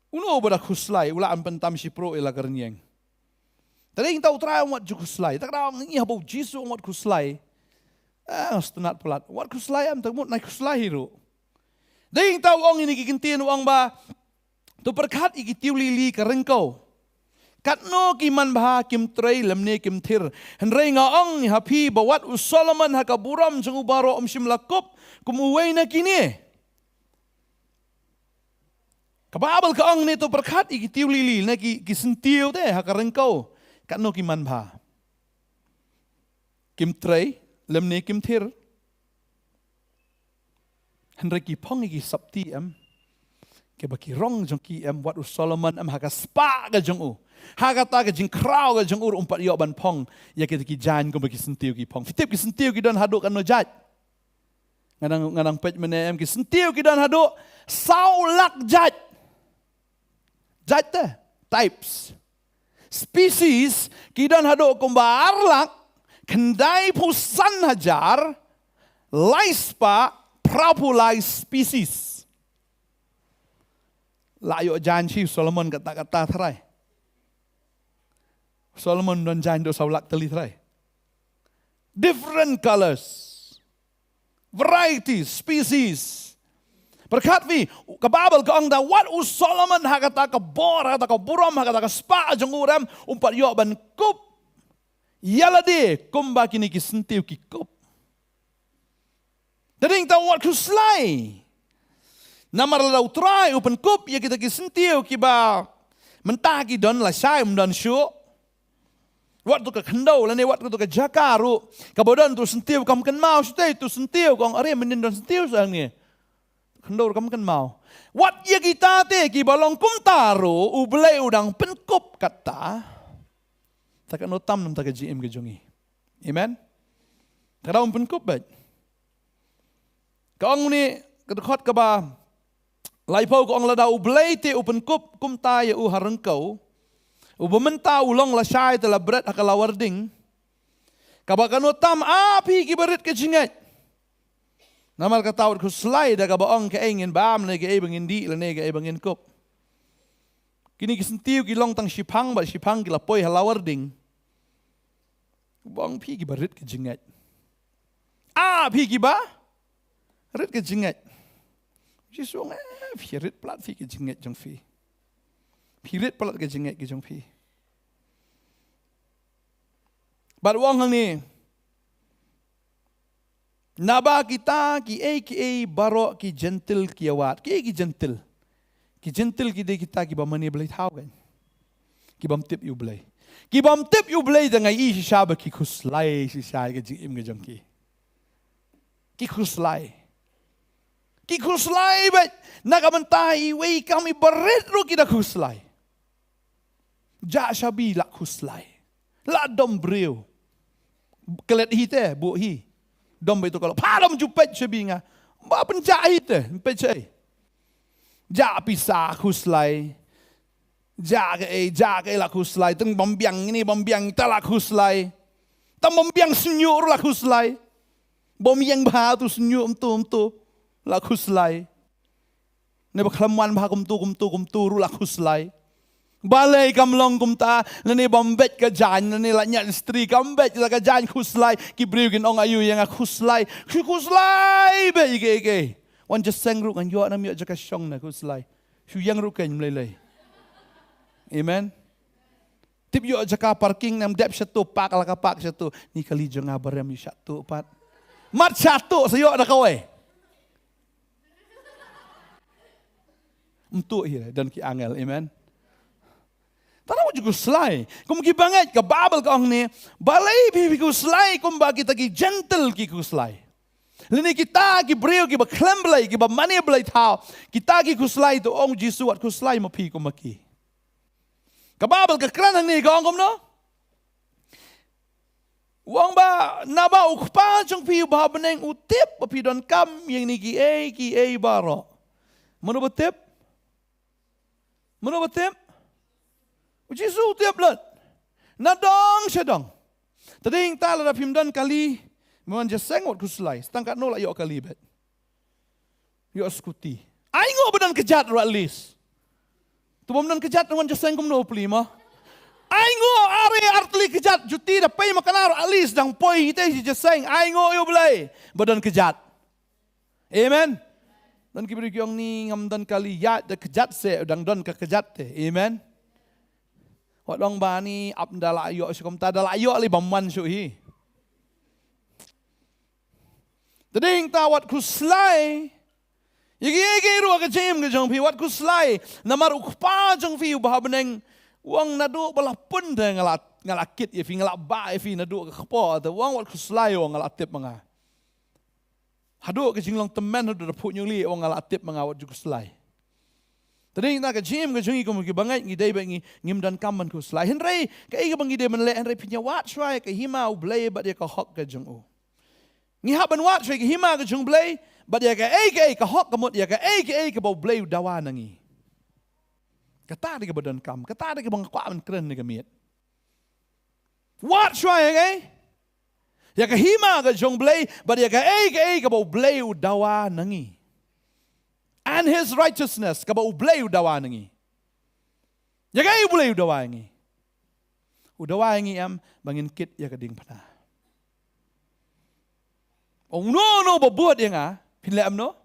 uno ba khuslai ula an pentam si pro ila karnyeng. Tadi kita utrai wat ju khuslai. Tak da ngi habo jisu wat khuslai. Stunat pelat. Wat khuslai am tak mut nai khuslai hiru. Ding tau ong ini ki kintin ong ba tu perkat iki tiu lili ka rengkau. Kat no ki man bah kim trei lemne kim thir henrei nga ong hapi bawat u Solomon hakaburam jeng ubaro sim lakup kum uwei na kini kababal ka ong ni to perkat iki tiu lili na ki sentiu de hakarengkau kat no ki man bah kim trei lemne kim thir henrei ki pong iki sabti am ke baki rong jong ki am wat u Solomon am hakaspa ga jong u Hagata ke jing krau ke jeng ur umpat yok ban pong ya kita ki jan ko bagi sentiu ki pong fitip ki sentiu ki dan haduk kan no jaj ngadang pej menem ki sentiu ki dan haduk saulak jaj te types species ki dan haduk kumbar lak kendai pusan hajar laispa prapulai species layo jan chi Solomon kata-kata terai Solomon dan jan do saulak teli terai. Different colors. Varieties, species. Berkat vi, kababel ka ang da, wat u Solomon hakata ka bor, hakata ka buram, hakata ka spa, jang uram, umpat yok ban kup. Yala de, kumba kini ki sentiu ki kup. Dading ta wat kuslai. Namar la utrai, upan kup, ya kita ki sentiu ki ba, mentah ki don la syai, don syuk. Waktu ke kendau lah ni waktu ke jakaru kabodan tu sentiu kam kan mau stay tu sentiu kong are menin don sentiu sang ni kendau kam kan mau wat ye kita te ki balong kum taru ublai udang penkup kata tak no tam nam tak GM ke jongi amen kada penkup bat kong ni kedekot ke ba laipau kong lada ublai te penkup kum ta ye u harengkau ubamenta ulong la syai telah berat akala warding. Kabakano tam api ki berit ke jingat. Namal katawat ku slide da kabaong ke ingin bam ne ke ebangin di la ne ke ebangin kop. Kini kisentiu ki long tang sipang ba sipang ki la poi hala warding. Bang pi ki berit ke jingat. Api ki ba? Rit ke jingat. Jisung pi rit plat fi ke jingat jong fi. Pirit pelat ke jengat ke jong pi. Bat wong hang ni. Naba kita ki barok ki gentle ki awat. Ki gentle. Ki gentle ki de kita ki bamani belai tahu kan. Ki bam tip you belai. Ki bam tip you belai dengan i si syaba ki kuslai si syai ke jing im ke jong ki. Ki kuslai. Ki kuslai bet. Nakamantai wei kami berit ru kita kuslai. Ja syabi lak kuslai. Lak dom breu. Kelet hite bu hi. Dom itu kalau padam jupet syabi nga. Ba penjak hite pet cai. Ja pisah kuslai. Ja ke lak kuslai teng bombiang ini bombiang ta lak kuslai. Tam bombiang senyur lak kuslai. Bombiang bah tu senyur umtu lak kuslai. Ne bakhlaman bah kum tu ru lak kuslai. Balai kamlong kumta nani bombet ka jan nani lanya istri kambet la ka jan khuslai ki briugin ong ayu yang khuslai be ige wan just sang ru kan yo nam yo jaka syong na khuslai shu yang ru kan mlelai amen tip yo jaka parking nam dep satu pak la ka pak satu ni kali jong abarem yo satu pat mat satu sayo na kawe untuk hi dan ki angel amen juga selai. Kum ki banget ke Babel ka ong ni, balai pi ku selai kum ba kita ki gentle ki ku selai. Lini kita ki breu ki ba klemblai ki ba mani blai tau. Kita ki ku selai to ong Jisu wat ku selai ma pi kum maki. Ka Babel ka kran ang ni ka ong kum no. Wang ba naba ukpa jong pi ba beneng utip pa pi don kam yang ni ki e baro. Mano batip? Mano batip? Jisu utip lat. Nadong sedang. Tading tala da pimdan kali man jaseng wat kuslai. Stangkat no la yo kali bet. Yo skuti. Ai ngo bedan kejat ro at least. Tu bedan kejat man jaseng kum no plima. Ai ngo are artli kejat juti da pay makanaro at least dang poi hite si jaseng. Ai ngo yo belai bedan kejat. Amen. Dan kibri kyong ni ngam dan kali ya da kejat se dang don ka kejat te. Amen. Wat long ba ni ap dala ayo sukom ta dala ayo li bamman su hi. Tading ta wat kuslai. Yigi ru ka jem ka jong pi wat kuslai namar ukpa jong fi ba beneng wang nadu bala pun de ngalakit ye fi ngalak ba ye fi nadu ka kpo ta wang wat kuslai wang ngalak tip manga. Hadu ke jinglong temen hadu da put nyuli wang ngalak tip manga wat kuslai. Tading ta ka jem ka jongi kum ki bangai ngi dei ba ngi ngim dan kaman kuslai. Henry ka iga bangi de menle Henry pinya wat try ka hima u blay ba dia ka hok ka jong u. Ngi haban wat try ka hima ka jong blay ba dia ka hok ka mot dia ka ka bau blay dawa nangi. Kata dia ka badan kam, kata dia ka bang kwa man kren ni ka miet. Wat try ka ya ka hima ka jong blay ba dia ka bau blay dawa nangi. And his righteousness ka bau blay dawa nangi. Ya ka blay dawa nangi. Udawa nangi am bangin kit ya ka ding pana. Oh no babuat yang pinle am no.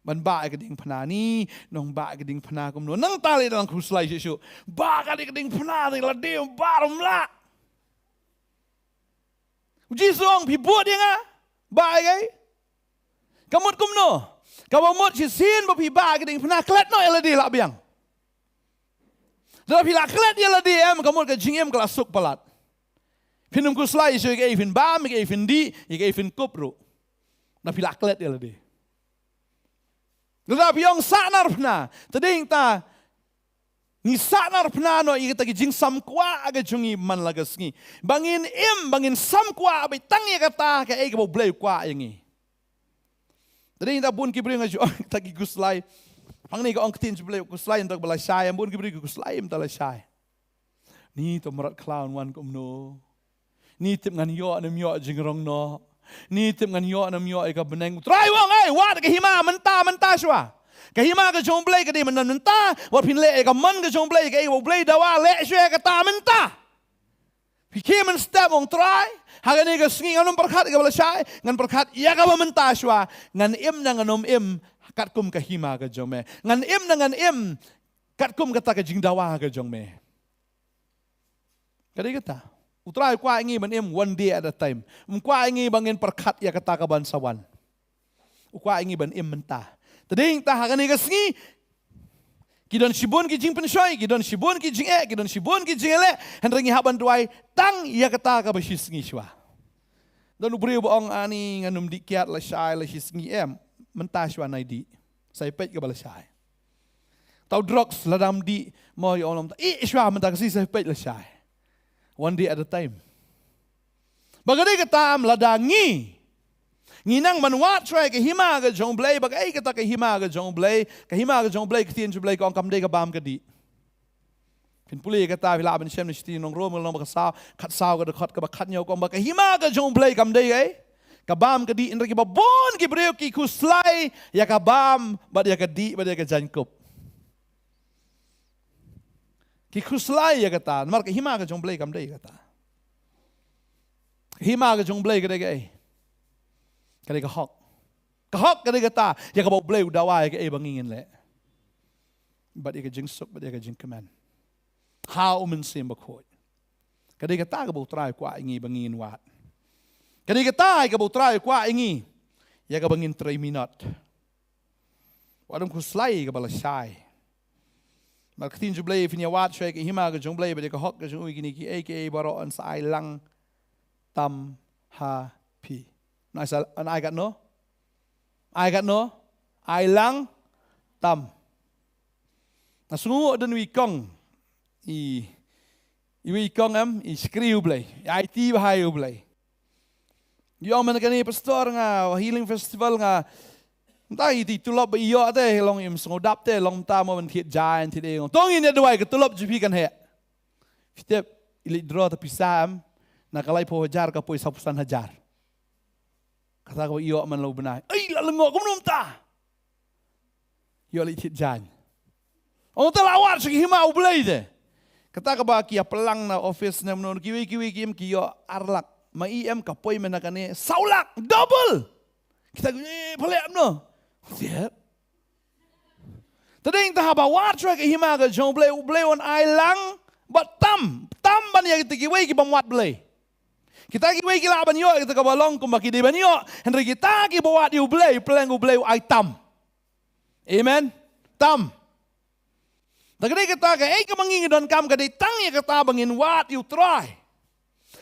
Man ba ka ding pana ni, nong ba ka ding pana kum no. Nang tali dalang kuslai sisu. Ba ka ding pana ni la dim barum la. Jisong pi buat yang ba ka. Kamut kum no. Kamu mut si sin ba pi ba ka ding pana klet no eladi la biang. Dalam pi la klet eladi am kamut ka jingem ka suk palat. Pinum kuslai sisu ka ifin ba mi ka ifin di, ka ifin kupru. Na pi la klet eladi. Tetapi yang sanar pna, tading ta ni sanar pna no i kita jing sam kwa aga jungi man lagas ngi. Bangin sam kwa abay tangi kata ka e ka blay kwa yangi. Tading ta bun kibri nga jo tagi guslay. Pang ni ka ong tin blay guslay ndak balay shay bun kibri guslay im tala shay. Ni to marat clown wan kum no. Ni tip ngan yo nam yo jing rong no. Ni tip ngan yo nam yo ka beneng try wong ai wat ka hima menta shwa ka hima ka jong blay ka di menta wat pin le ka man ka jong blay ka wo blay dawa le shwe ka ta menta pi kemen step wong try haga ni ka sngi nganum perkhat ka bala shai ngan perkhat ya ka menta shwa ngan im na nganom im kat kum ka hima ka jong me ngan im na ngan im kat kum ka ta ka jing dawa ka jong me kadi kata utrai kwa ingi ban im one day at a time. Kwa ingi bangin perkat ya kata ka bansawan. Kwa ingi ban im mentah. Tading ta hakani ka sngi. Kidon shibun ki jing penshoy, kidon shibun ki jing kidon shibun ki jing ele. Henrengi haban duai tang ya kata ka bashi sngi shwa. Dan ubri boong ani nganum dikiat la syai la sngi mentah shwa nai di. Sai pet ka bala syai. Tau drugs ladam di mo yo olom ta. Shwa mentah kasi sai pet la syai. One day at a time. Bagay kata am ladangi. Nginang manwat try ke hima ka jong blay bagay kata ke hima ka jong blay ketien jong blay ko ang kamde ka bam ka di. Pin puli kata vila ben shem ni sti nong rom nong ka sa kat saw ka dekat ka bakat nyaw ko bagay hima ka jong blay kamde ay. Ka bam ka di indra ki babon ki breu ki kuslay ya ka bam bad ya ka di bad ya ka jankop. Ki kuslay ya kata, mar ka hima ka jong blay kam day kata. Hima ka jong blay kada gay. Kada ka hok. Ka hok kada kata, ya ka blay udawa ya ka bangingin le. But ya ka jing suk, but ya ka jing kaman. How umin sim bakoy. Kada kata ka try kwa ingi bangingin wat. Kada kata ka try kwa ingi ya ka bangin 3 minute. Wadam kuslay ka bala shy. mà tin chụp lấy phi nhà vát chơi cái hima cái chúng lấy bây giờ cái hot cái chúng uy cái baro an sai lang tam ha pi nói sao an ai got no ai lang tam na sungu dan uy kong uy kong am skriu play IT bahaya play yo man kan pastor nga healing festival nga tai ti tulop ba iyo te long im sngodap te long ta mo man thiet jain thi deng tong in doi ke tulop gp kan he step ili draw ta pisam na kalai po hajar ka poi 10,000 kata ko iyo man lo benai ai la lengo ko nom ta yo li thiet jain on ta lawar segi hima ublai de kata ka ba kia pelang na office na non kiwi kim kiyo arlak ma em ka poi man kan ne saulak double kita pelak no siap. Tadi kita haba watch ke hima ke jong blay on ailang, but tam ban ya kita kiwai ki bamwat blay. Kita kiwai ki laban yo kita kabalong kumbaki di ban yo, henry kita ki bawat yu blay, peleng u blay ai tam. Amen. Tam. Tadi kita ke ka manging don kam ka di tang ya kita bangin wat you try.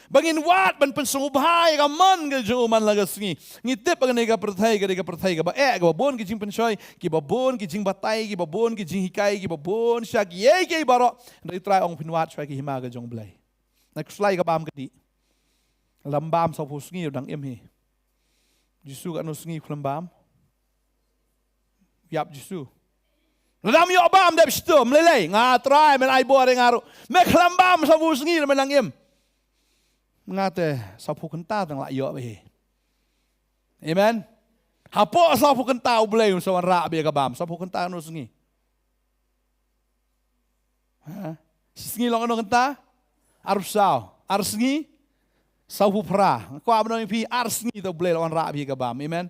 Bangin wat ban pensungubhay ka man ka jo man lagas ngitip ang nega perthai ka ba ka babon ki jing penshoy ki babon ki jing batay ki babon ki jing hikay ki babon siya ki ye baro na try ong pinwat siya ki himaga jong blay nagslay ka bam kadi lambam sa pusngi dang imhi Jisu ka no sngi lambam yap Jisu Ladam yo bam dep sto mlelay nga try men ay bore ngaro me lambam sa pusngi men lang im ngate sapu kenta tang la yo be amen hapo sapu kenta ublay so ra be ka bam sapu kenta no sngi ha sngi long no kenta arsao arsngi sapu pra ko abno pi arsngi to blay on ra be ka bam amen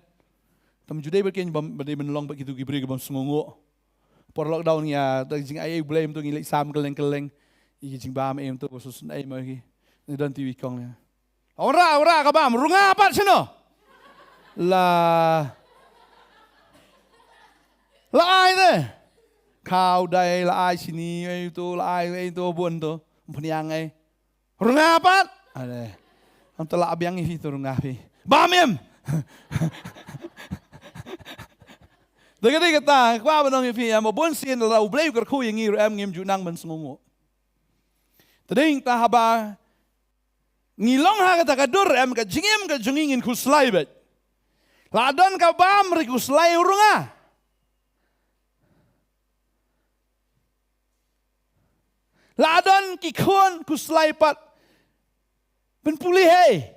tam juday berken bam bade men long begitu gibri ka bam sungungo por lockdown ya jing ai blame to ngi sam keleng i jing bam em to so sun ai mo ki ni don TV kong ya. Ora ka bam, runga apa sino? La ai de. Kau dai la ai sini itu la ai itu bun to. Peniang ai. Runga apa? Ade. Am tela abiang itu runga pi. Bam em. Dagadi kata, kwa banong pi am bun sin la ublay ko khu yang ngir am ngim junang man sungungo. Tading ta haba ngilong ha kata kadur em ka jingim ka jungingin kuslay bet. Ladon ka bam ri kuslay urunga. Ladon ki khon kuslay pat ben pulih hey.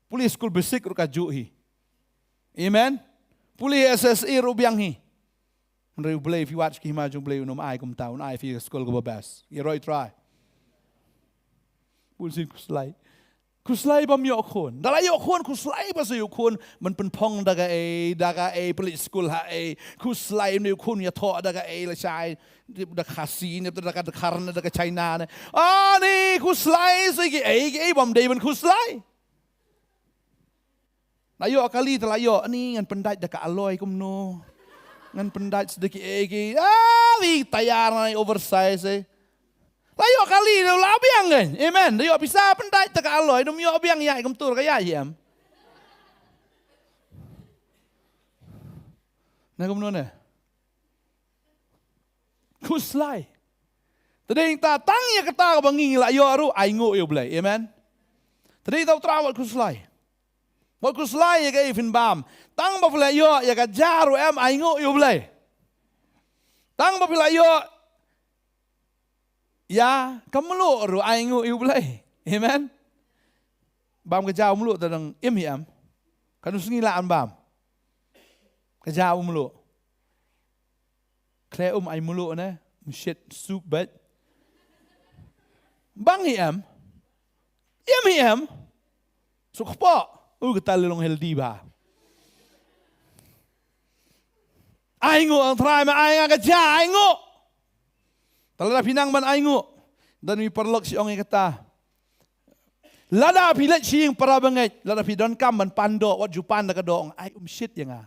Pulih skul besik ru ka juhi. Amen. Pulih SSI ru biang hi. Ri blay fi watch ki ma jung blay unom ai kum taun ai fi skul go bas. Ye roi try. Pulsin kuslay bam yo khon dala yo khon kuslay ba so yo khon man pen pong daga e pelit school ha kuslay ne khon ya tho daga la chai da khasi ne daga kharna daga china ne ni kuslay so ki bam dei ban kuslay la yo kali tala yo ni ngan pendaj daga aloy kum no ngan pendaj sedeki wi tayar na oversize Layo kali lo labiang kan, amen. Layo bisa pendai tak aloy, dum yo biang ya kum tur kaya yam. Na kum no ne. Kuslay. Tadi ta tang ya kata bangi la yo aru ai ngo yo blai, amen. Tadi ta trawal kuslay. Wat kuslay ya ga ifin bam. Tang ba pula yo ya ga jaru am ai ngo yo blai. Tang ba pula yo ya, kamu lu ru aingu iu belai, amen. Bam kerja mulu tentang im, kan usungi laan bam. Kerja mulu. Kle ai mulu ne, shit soup bet. Bang im, suka po, kita lelong healthy ba. Aingu ang try ma ainga kerja aingu. Talada pinang man aingu dan mi perlok si ong kata lada pilet siing para banget lada pidon kam man pando wat jupan da kadong ai shit ya nga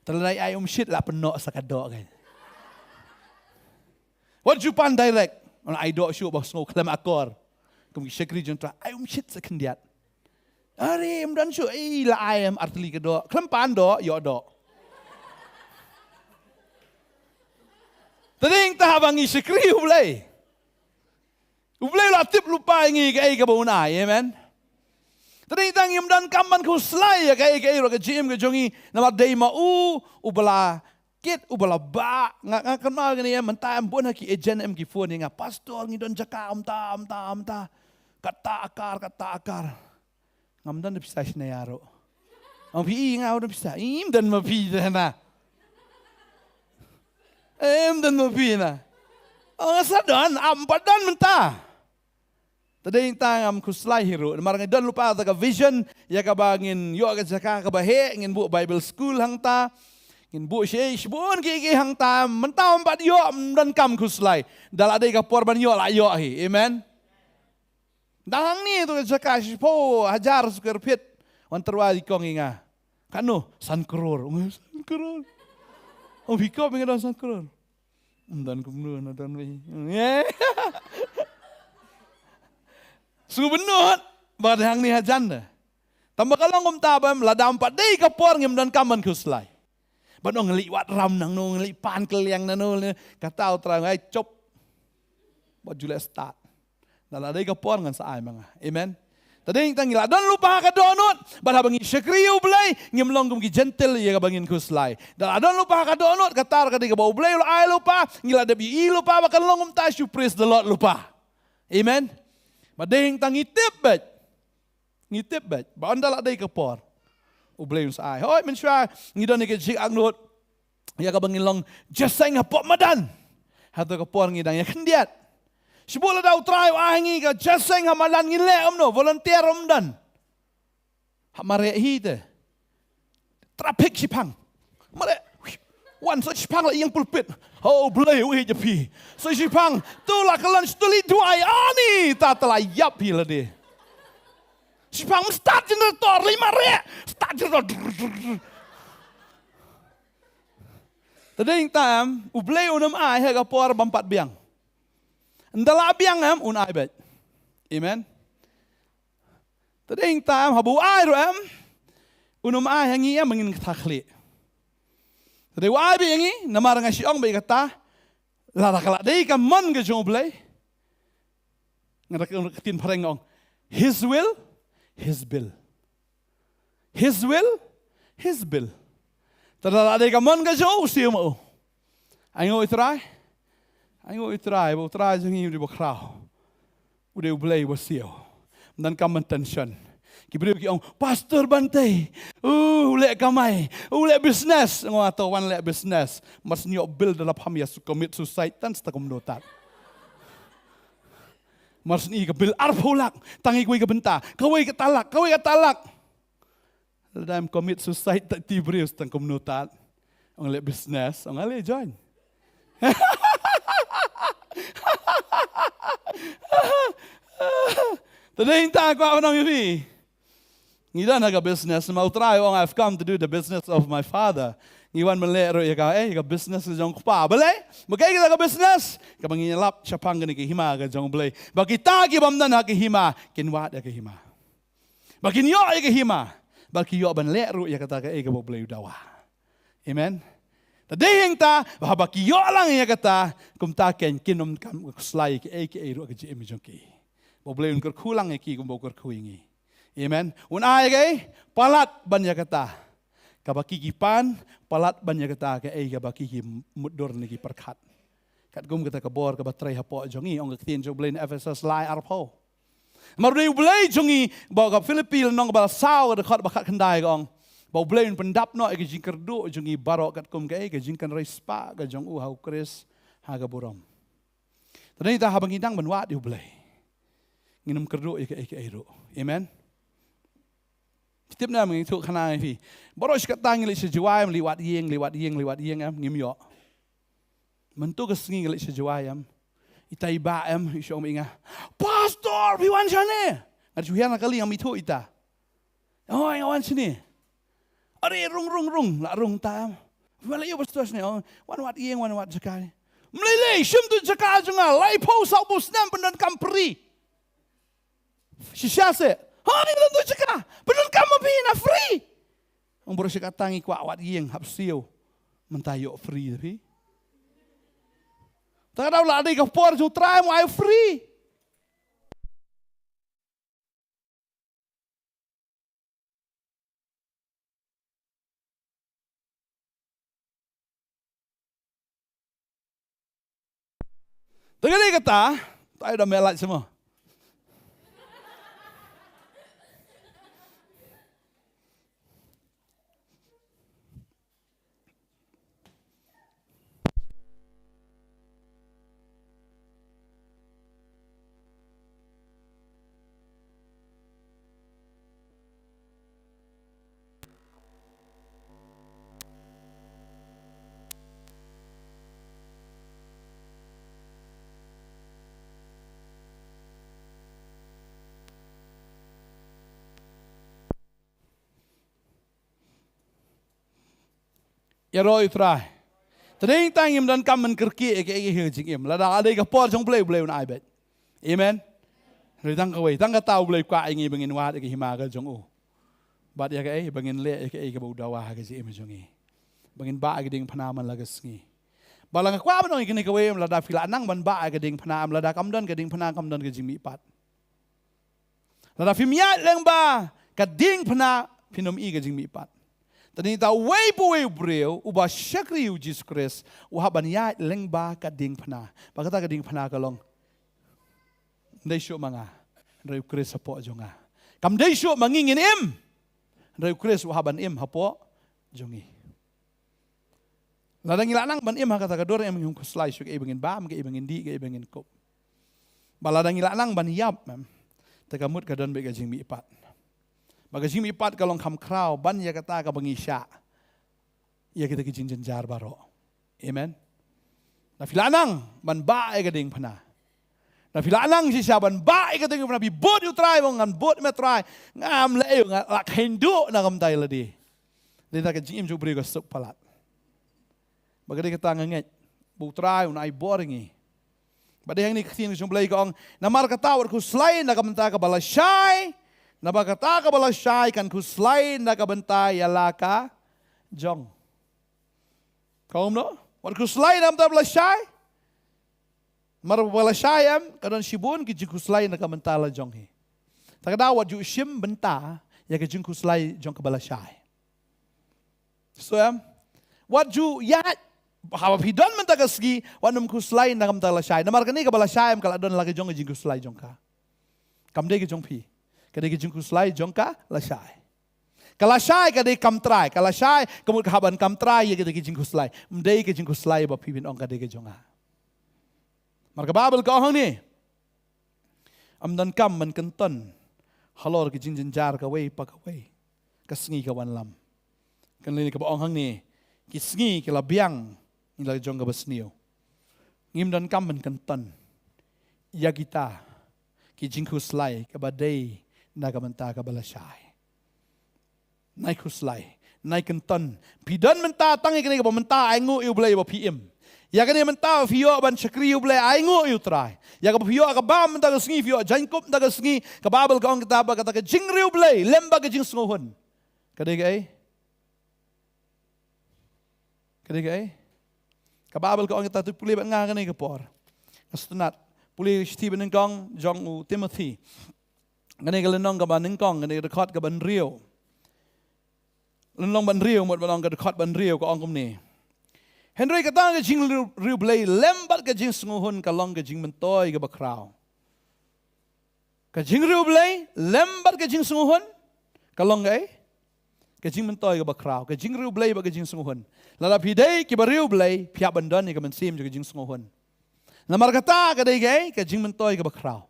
talada ai shit la penok sa kadok kan What jupan direct. I do show about snow klem akor. Kung shekri junta, ay shit sa kandiat. Ari dan show, la ayam artili ke do. Klem pan do, yo do. Tading tahabang shekri ublay. Ublay la tip lupa ingi ke ay kabunay, amen. Tading tang yum dan kaman ko slay ke ay ro ke GM ke jongi na day ma ubala kit ubala ba nga kanal gani mentah ambon haki agent em ki phone nga pastor ngi don jaka amta kata akar ngam dan bisa sina yaro ang pi nga don bisa im dan ma pi na dan ma pi na ang sadan ampadan mentah tading tang am kuslai hero marang don lupa ta vision ya ka bangin yo ka jaka ka bahe ngin bu bible school hang ta ngin bu she shbon ki hang tam mentam pat yo dan kam kuslai dal ade ka porban yo la yo hi amen dang ni tu jaka shpo hajar square feet on terwali kong inga kanu san crore oh biko pengen san crore dan kumnu dan we sungguh benut badang ni hajan tambah kalau ngom tabam ladam pat dei ka por ngim dan kaman kuslai Banong ngeliwat ram nang no ngelipan keliang nang no kata terang ay cop buat Julia start. Dala day kapor ngan sa ay mga. Amen. Tading tangila don lupa ka donot barabang isyakriyo blay ngimlong gum gi gentle ya bangin kuslay. Dala don lupa ka donot katar ka di ka blay ay lupa ngila dabi lupa bakan longum tas you praise the Lord lupa. Amen. Mading tangitip bet. Ngitip bet. Ba andala day kapor. Ublay sa ay. Hoy mensya ngidon ni kajik agnot. Ya ka bangin long just saying hapok madan. Hato kapor ngidang ya kendiat. Sibola daw try ahingi ka just saying hamalan ngile no volunteer dan. Hamare hite. Traffic sipang. Mare one such pang la iyang pulpit. Oh blay we jepi. So sipang tu la kalan stuli duai ani tatalayap hila de. Sipang start generator 5 rek. Start generator. Tading tam ublay unam ay ha kapor bampat biang. Ndala biang am un ay bet. Amen. Tading tam habu ay ro am unam ay hangi am mangin takli. Tading wa ay biangi namarang siong bay kata la kala dei ka man ga jong ublay. Ngarak tin parengong. His will His bill. His will, His bill. Tadala day ka man ka jo siya mo. Ay ngo itry. Bo try jang hiyo di bakraw. Uday ublay wasiyo. Dan ka man tension. Kibriw ki ong pastor bantay. Ule kamay. Ule business. Ngo ato wan le business. Mas niyo bill dala pamya su commit suicide tan sta kumnotat. Mas ni ka bil arpulak tangi kuy ka benta kaway ka talak dam commit suicide tak tibrius tang komunitat ang le business ang ale join tading ta ko nang yubi ngida na ka business mau try I've come to do the business of my father. Iwan melero ya ka ka business jong pa balay magay ka business ka manginalap siya pang gani ki hima ka jong balay bagi tagi bamdan ha ki hima kinwa da ki hima bagi nyo ay ki hima bagi yo ban lero ya kata ka ka balay dawa. Amen. Tading ta bagi yo lang ya kata kum ta ken kinom kam slay ki ro ka ji jong ki balay un kulang ki kum bokor kuingi. Amen. Un ay kay palat ban ya kata kabakikipan palat banyak kata ke kabakiki mudur niki perkat kat gum kata kabor kabatray hapo jongi ong katin jo blain Ephesus lai arpo marudai blai jongi ba ka Filipil nong ba saw de khat bakat kendai gong ba blain pendap no ke jing kerdu jongi barok kat kum ke jing kan respa ga jong hau kris ha ga borom tadi ta habang hidang benwat di blai nginum kerdu ke ro. Amen. Tiếp na mình thuộc khana này phi, bảo rồi cái ngili sejuai em liwat yeng em ngim yo. Mình tu cái ngili sejuai em, itai ba em isong minga. Pastor, piwan siya ni. At suhian na kali ang mito ita. Oh, ngawan sini. Are rung la rung tam. Wala yo pastor ni. Wan wat yeng wan wat sakali. Melilai syum tu jaka junga lai pau sau bus nam pendan kampri. Shisha se. Ha ni tu jaka pendan kampi na free. Ang bro syaka tangi kwa wat yeng hap siu. Mentayo free tapi. Tak ada lah ada ke por ju try mo ay free. Tengah ni kata, tayo dah melat semua. Ya roi try. Tading tangim dan kamen kerki eke hejing im. Lada ada ke por jong blay na ibet. Amen. Ritang ka way, tang ka tao blay kwa ingi bangin wat eke himaga jong o. Bat ya ke bangin le eke bau dawa ke si im jong e. Bangin ba eke ding panaman lagas ngi. Balang kwa banong ikini ka way lada fila nang ban ba eke ding panam lada kamdan ke ding panam kamdan ke jimi pat. Lada fimiat leng ba ka ding pana pinom i ke jimi pat. Tadi ta way po way breu uba syakri Jesus Christ uhaban ya lengba kading pana. Pagkata kading pana kalong. Ndai syuk manga. Ndai Christ hapo jonga. Kam dai syuk mangingin im. Ndai Christ uhaban im hapo jongi. Ladang ilanang ban im hakata kador em yung kuslay syuk ibangin bam ke ibangin di ke ibangin kop. Baladang ilanang ban yap mem. Tagamut kadon be gajing mi ipat. Bagajing mi ipat kalong kam kraw ban ya kata ka bangisya. Ya kita kijin jenjar baro. Amen. Na filanang ban ba ay gading pana. Na filanang si siya ban ba ay gading pana bibot yu try mo ngan bot me try ngam leo nga lak hindu na kam tayo ladi. Dita ka jim ju bri ko sok palat. Bagadi kata nganget bu try un ay boring eh. Badai yang ni kasin ko jumblay ko ang namar katawar ko slay na kamanta ka balasay. Nabagata ka balasay kan kuslay na kabantay alaka jong. Kaum no? Wat kuslay na kamanta balasay? Mar balasay am kadon sibun ki kuslay na kabantala jong he. Takada wat ju sim benta ya ki kuslay jong ka balasay. So am wat ju ya hawa hidon menta kasgi wanum kuslay na kamanta balasay. Namar kani ka balasay am kala don lagi jong ki kuslay jong ka. Kamde ki jong pi. Kadai ke jengku selai jongka lasai. Kalasai kadai kamtrai, kalasai kemud kahaban kamtrai ya kadai ke jengku selai. Mdai ke jengku selai ba pipin ong kadai ke jonga. Marka Babel ka ong ni. Amdan kam man kenton. Halor ke jing jar ka way pa ka way. Kasngi ka wan lam. Kanlini ka ba ong hang ni. Kisngi ke labiang ila jongka basniyo. Ngim dan kam man kenton. Ya kita ki jengku selai ka badai nagamanta ka balasay. Nay kuslay, nay kenton. Pidan menta tangi kini ka menta ay ngu yu blay ba PM. Ya kini menta fiyo ban syakri yu blay ay ngu yu try. Ya ka fiyo ka bam menta ka sngi fiyo jankop menta ka sngi ka babel ka ong kitaba kata ka jingri yu blay lemba ka jing sngohon. Kadai ka ay? Kadai ka ay? Ka babel ka ong kitaba puli ba nga kini ka por. Nastunat puli Stephen ng kong Jong u Timothy. Ngani ka lenong ka ba ningkong, ngani ka rekod ka ban rio. Lenong ban rio, mo't balong ka rekod ban rio ka ongkom ni. Henry ka tanga jing rio blay, lembat ka jing sunguhon ka long ka jing mentoy ka bakraw. Ka jing rio blay, lembat ka jing sunguhon ka long ka ka jing mentoy ka bakraw. Ka jing rio blay ba ka jing sunguhon. Lalap hiday ki ba rio blay, piyap bandon ni ka mansim ka jing sunguhon. Namar kata ka day ka jing mentoy ka bakraw.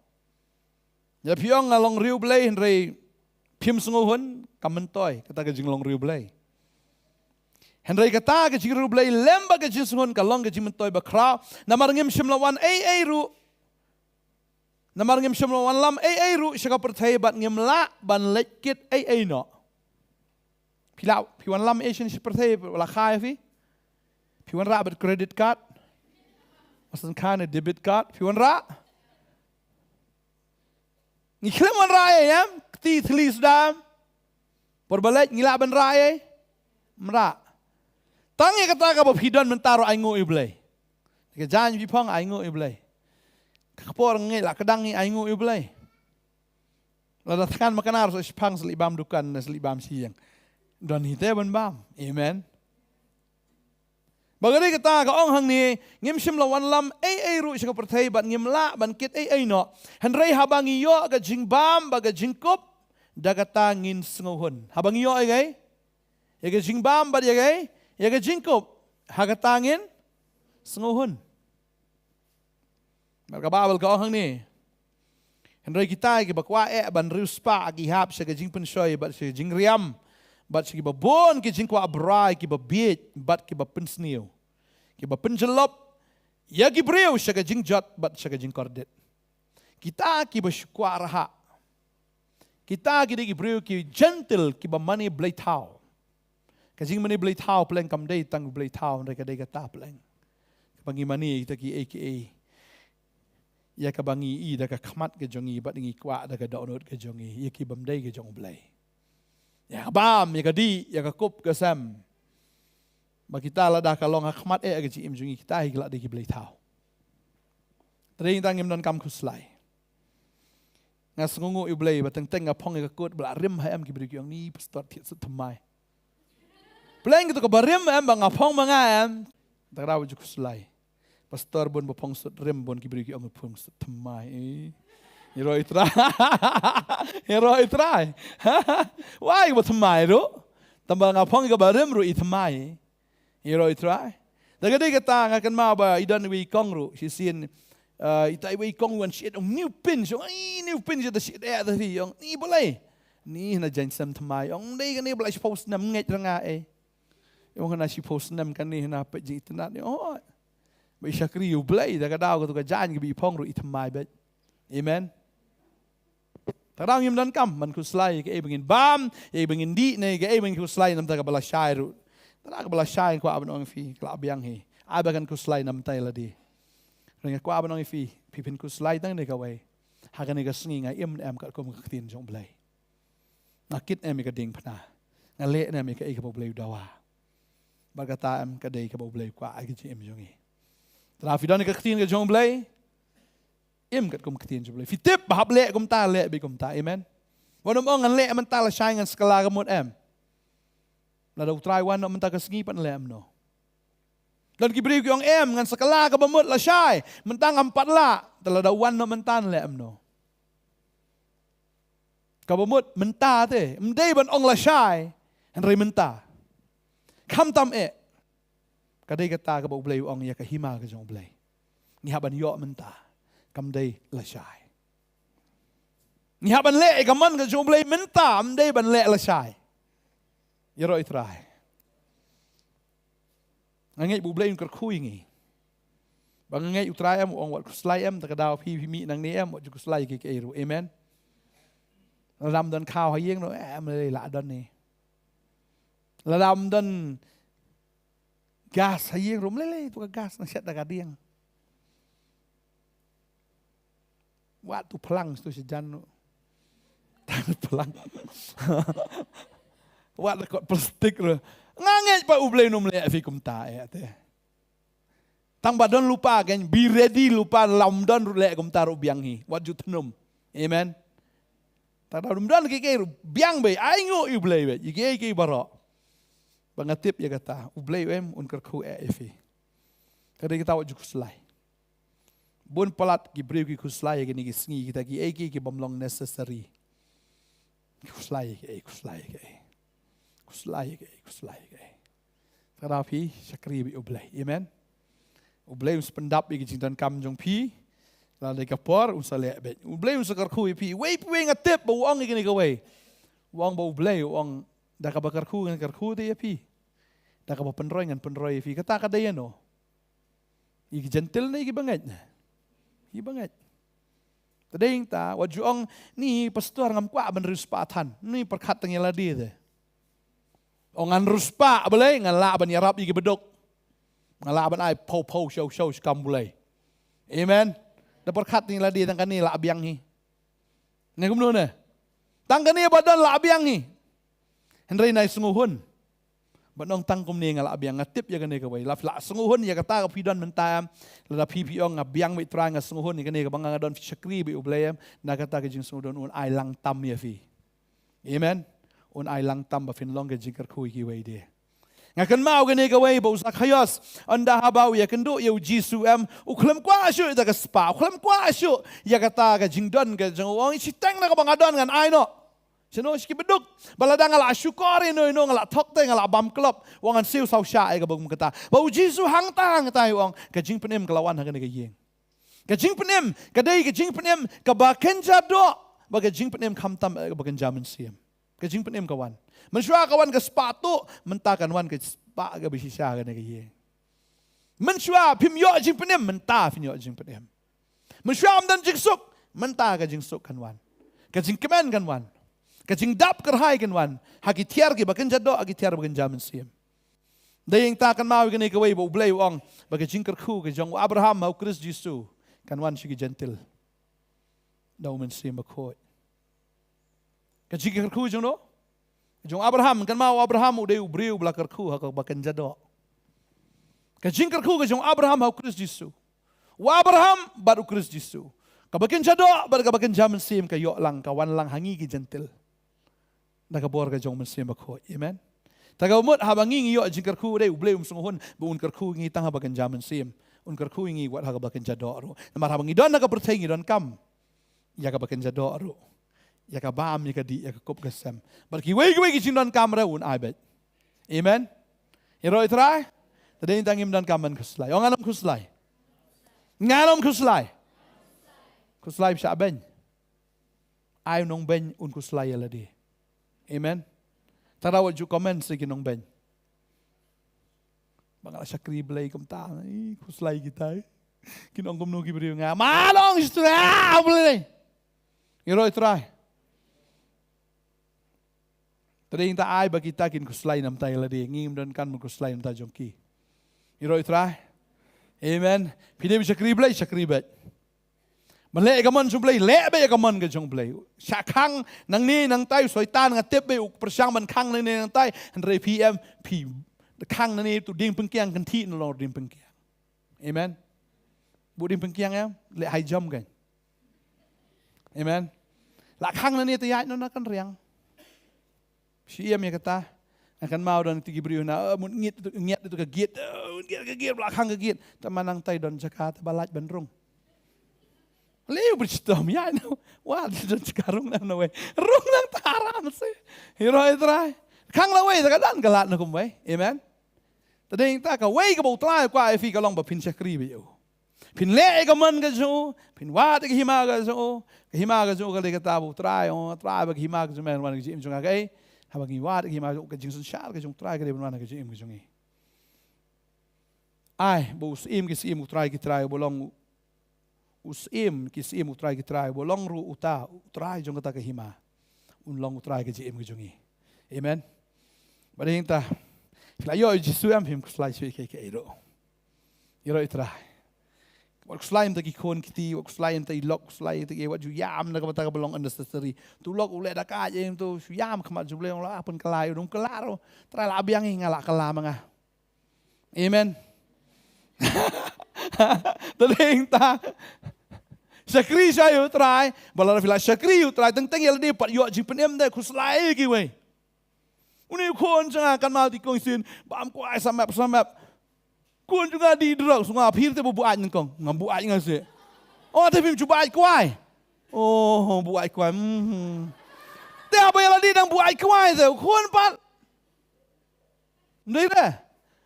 Ya piong along riu blay Henry pim sunguhon kamentoy kata ka jing long riu blay. Henry kata ka jing riu blay lemba ka jing sunguhon ka long ka jing mentoy bakraw. Namar ngim simlawan ay ru. Namar ngim simlawan lam ay ru siya ka pertay bat ngim la ban lekit ay no. Pilaw piwan lam Asian siya pertay wala kaya fi. Piwan ra bat credit card. Masakan debit card, piwan ra. Ni keleman raya ya, keti telis dam. Perbalik ngila ban raya, mera. Tangi kata ka bapidon mentaro aingo iblay. Kejan pipang aingo iblay. Kapor ngai la kedang ni aingo iblay. La datkan makanar so pang selibam dukan selibam siang. Dan hite ban bam. Amen. Bagari kata ka ong hang ni ngim sim lawan lam ai ru sa pertai ban ngim la ban kit ai no hanrei habangi yo ga jingbam baga jingkop dagata ngin sngohon habangi yo ai gai ya ga jingbam ba ya gai ya ga jingkop hagata ngin sngohon marka babal ka ong hang ni hanrei kita ki bakwa ban ruspa agi hap sa ga jingpen shoy ba sa jingriam bat ki babon ki jingkwa abrai ki babit bat ki bapensniu ki bapenjelop ya ki breu syaga jingjat bat syaga jingkordet kita ki basyukwa raha kita ki breu ki gentle ki bamani blaitau ka jing mani blaitau pleng kam dei tang blaitau reka dei kata pleng bangi mani kita ki aka ya ka bangi i da ka khmat ke jongi bat ngi kwa da ka download ke jongi ya ki bamdei ke jong blai ya bam ya kadi ya kakup kesam makita la dah kalong khmat ke ji imjungi kita higla de ki blai thau tring tang im don kam khuslai ngas ngungu i blai bateng teng apong ke kut bla rim ha am ki bri kyong ni pastor thiet sut thamai pleng tu ka barim am bang apong manga am takraw ju khuslai pastor bon bapong sut rim bon ki bri kyong phung sut thamai Hero itrai. Hero itrai. Why what mai ro? Tambah ngapong ka barem ro itmai. Hero itrai. Daga de kata ngakan ma ba idan wi kong ro. Si sin itai wi kong wan shit new pin so new pin so the shit there the yong ni boleh. Ni na jan sam tmai. Ong de kan ni boleh post nam nget ranga Yung na si post nam kan ni na pe ji tanat ni. Oh. Ba syakri you boleh daga daw ka jan ki bi pong ro itmai bet. Amen. Tarang yum dan kam man kuslai ke bengin bam e bengin di ne ke bengin kuslai nam ta ka bala shairu ta ka bala shai ko abon fi kla biang hi abakan kuslai nam tai la di ringa ko abon fi pipin kuslai tang ne ka wai ha ka ne ka sngi nga im em ka ko ka tin jong blai nakit em ka ding phna nga le ne me ka e ka bo blai dawa ba ka ta em ka dei ka bo blai kwa ai ka ji em jong hi tra fi dan ka tin ka jong blai im kat kum ketien jule fitip bahab le kum ta le bi kum ta amen wonum ong an le man ta la shai ngan skala gamut em la do try wan man ta ka sngi pan le em no dan ki bri ong em ngan skala ka bamut la shai man ta ngam pat la la da wan no man tan le em no ka bamut man ta te mdei ban ong la shai an re man ta kham tam ka dei ka ta ka bo blai ong ya ka hima ka jong blai ni haban yo man ta kam day la shai. Ni haban le ka man ka jomblay menta am day ban le la shai. Yero itrai. Ngangai bu blay kar khui ngi. Bang ngai utrai am ong wat kuslai am ta ka daw pi mi nang ni am wat kuslai ki ke ru. Amen. Ram don khao ha yeng no am le la don ni. La ram don gas ha yeng rum le tu ka gas na shat da ka diang. Waktu pelang tu sejan tangan pelang. Waktu kot plastik tu. Nganget pa ublay num le fikum ta te. Tang badon lupa kan be ready lupa lamdon le kum taru biang hi. Wat ju tenum. Amen. Ta darum don ki biang be aingo ublay be. Ki baro. Bangatip ya kata ublay em un kerku fi. Kada kita wat ju kuslai. Bun palat ki breu ki kuslai ki ni sngi kita ki bamlong necessary. Kuslai ki. Terapi syakri bi ublai. Amen. Ublai us pendap ki jintan kam jong pi. La de kapor us le bet. Ublai us kar khu pi. Wei pi ngatep bo wang ki ni ka wei. Wang bo ublai wang da ka bakar khu ngan kar khu de pi. Da ka penroy ngan penroy pi kata ka de no. Iki gentle na iki banget. Banget. Tading ta wajuong ni pastor ngam kwa ban ruspatan. Ni perkat teng yala di te. Ongan ruspa boleh ngan la ban yarap iki bedok. Ngan la ban ai po show skam boleh. Amen. Dapat kat ni lah dia tangkan ni lah abiang ni. Ni kumno na. Tangkan ni badan lah abiang ni. Henry nai sunguhun. Banong tangkum ni ngala abiang ngatip ya kene kawai. La sunguhun ya kata ka pidon mentam. La pipi ong abiang mi tra nga sunguhun ni kene ka banga don syakri bi ublayam na kata ka jing sunguhun un ai lang tam ya fi. Amen. Un ai lang tam ba fin long ka jingkar kui ki wai dia. Ngakan mau kene kawai ba usak hayos anda habau ya kendo ya jisu uklam kwa syu ta ka spa uklam kwa syu ya kata ka jing don ka jong ong sitang na ka banga don ngan ai no. Sino ski beduk balada ngala syukari no ngala thokte ngala bam klop wangan siu sau sha ai ka bang kata bau jisu hang tang tai wong ka jing penem kelawan ha ka yeng ka jing penem ka dai ka jing penem ka ba kenja do ba ka jing penem kham tam ka ba kenja men siam ka jing penem kawan mensyua kawan ka sepatu mentakan wan ka spa ka bi sha ka yeng mensyua pim yo jing penem menta pim yo jing penem mensyua am dan jing suk menta ka jing suk kan wan ka jing kemen kan wan kajing dap kerhai kan wan hagi tiar ki bakan jado hagi tiar bakan jaman siam dayeng ta kan mau gani kawai bo blai ong baga jing kerku ke jong Abraham mau Kristus Yesu kan wan sigi gentil dau men siam bakoi kajing kerku jong no jong Abraham kan mau Abraham udai ubriu bla kerku hak bakan jado kajing kerku ke jong Abraham mau Kristus Yesu wa Abraham baru Kristus Yesu kabakan jado baga jaman siam ka yo lang kawan lang hangi ki gentil nakabor ka jong mensim bakho amen tagamut habangi yo jingkarku dai ublei sunghun buun karku ngi tang habakan jaman sim un karku ngi wat habakan jadoro namar habangi don naka pertengi don kam ya ka bakan jadoro ya ka bam ya ka di ya ka kop gasam barki wei ki don kamera un aibet amen iro itrai tadai tangim don kaman kuslai onganam kuslai nganom kuslai kuslai bisa ben ay nong ben un kuslai aladi amen. Tarawat ju komen sa kinong ben. Bangala syakri belay kumta. Kuslay kita. Kinong kumno kibri nga. Malong isto na. Belay. Iro itry. Tadi yung taay ba kita kin kuslay nam tayo ladi. Ngim dan kan mo kuslay nam tayo jongki. Iro itry. Amen. Pili syakri belay syakri bet. Malay ka man sumblay, lebe ka man ka sumblay. Siya kang nang ni nang tayo soitan nga tebe uk persyang man kang nang ni nang tayo andre PM pi kang nang ni tu ding pengkiang kan ti no ding pengkiang. Amen. Bu ding pengkiang ya le high jump kan. Amen. La kang nang ni tu ya no na kan riang. Siam ya kata akan mau dan tigi beriu na mun ngit itu ka git belakang ka git tamanang tayo don Jakarta balaj bandrung. Leo berstom ya no. Wah, dan sekarang na we. Rung nang taran se. Hiro itray. Kang la we tagadan galat na kumwe. Amen. Tading ta ka we ka bo try kwa ifi ka long ba pin sakri bi yo. Pin le ka man ka jo, pin wa ta hima ka jo. Ka hima ka jo ka le ka ta bo try on try ba hima ka jo man wan ka jim jonga kai. Ha ba gi wa ta hima ka jing sun shar ka jong try ka le ban ka jim ka jongi. Ai bo sim ki sim try ki try bolong usim kisim utrai kitrai bolong ru utrai jong kata kahima unlong utrai ke jim jongi amen bading ta flayo jisu am him kuslai sui ke iro itrai wak kuslai ta ki kon kiti wak kuslai ta ilok kuslai ta ke wat ju yam na ka bata ka bolong unnecessary tu lok ule da ka jem tu yam kama juble ong la pun kelai dong kelaro tra la biang ngala kala manga amen tading ta Syakri saya utrai, balara fila syakri utrai tentang yang dia pat yo jipenem dah kuslai ki we. Uni kon jangan akan mau dikongsin, bam ko ai samap. Kon juga di drog sunga phir te bu ai ngkong, ngam bu ai ngase. Oh tapi cuba ai kuai. Oh bu ai kuai. Te apa yang dia dang bu ai kuai tu, kon pat. Ndai dah.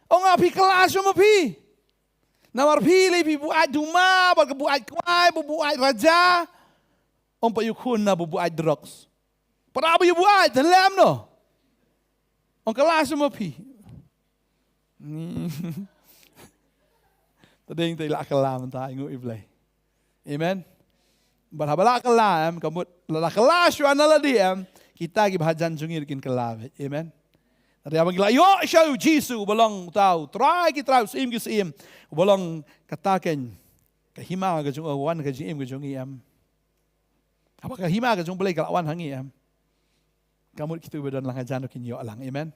Oh ngapi kelas sama pi. Nawar pilih pi buat duma, bal buat kuai, buat raja. Om pa yukun na buat drugs. Para apa you buat? Dalam no. Om kelas semua pi. Tadi yang tak kelam tak ingat iblay. Amen. Balak kelam, kamu la kelas you anala diam. Kita gi bahajan jungir kin kelam. Amen. Tadi abang gila, yo show Jesus bolong tahu, try kita sim, bolong katakan Kahima ka jong awan ka jim ka jong iam. Apakah kahima ka jong boleh kalawan hangi iam. Kamu kita berdan lang ajan kinyo alang. Amen.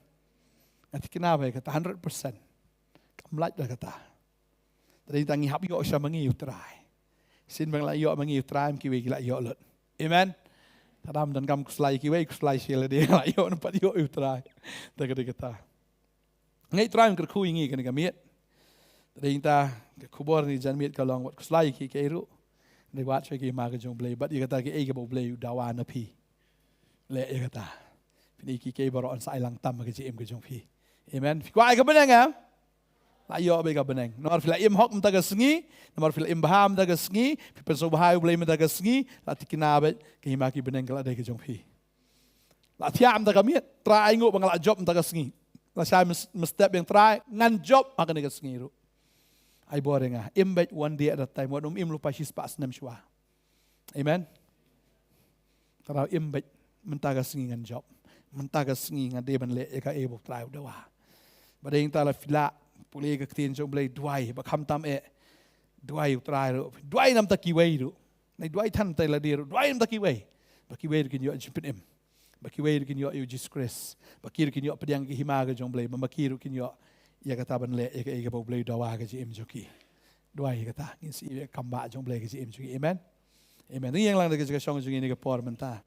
At kenapa kata 100%. Kamlat dah kata. Tadi tangi hap yo sa mangi utrai. Sin bang la yo mangi utrai kiwe gila yo lot. Amen. Tadam dan kam kuslai kiwe kuslai sila dia la yo nampak yo utrai. Tak kata. Ngai utrai kerku ingi kan kamiet. Tadi kita kubur ni jan miet kalong wat kuslai ki keiru. Ni wat cai ki ma ka jong blai bat dia kata ki ke bo blai dawa na pi. Le dia kata. Pini ki ke baron sai lang tam ka jim ka jong pi. Amen. Kuai ka benang ah. La yo be ka benang. Nomor fila im hok mta ka sengi, nomor fila im baham mta ka sengi, pi penso bahai blai mta ka sengi, la tikina be ki ma ki benang kala de ka jong pi. La tiam mta ka miet, trai ngo bang la job mta ka sengi. La sai mestep yang trai ngan job akan ka sengi ru. Ai boring ah. Im bet one day at a time. Wat im lupa sis pas nem shwa. Amen. Kalau im bet mta ka sengi ngan job. Mta ka sengi ngan de ban le ka ebo trai dawa. Badeng ta la fila pulih ke tin jong blai duai ba kham tam duai utrai ru duai nam ta kiwei ru nai duai than tai la dir duai nam ta kiwei ba kiwei kin yo jipin em ba kiwei kin yo Jesus Christ ba kir kin yo pediang ki hima ke jong blai ba makir kin yo ya kata ban le ya ke ba blai dawa ke ji em joki duai kata ngin si kamba jong blai ke ji em joki amen amen ni yang lang de ke song jong ni ke por menta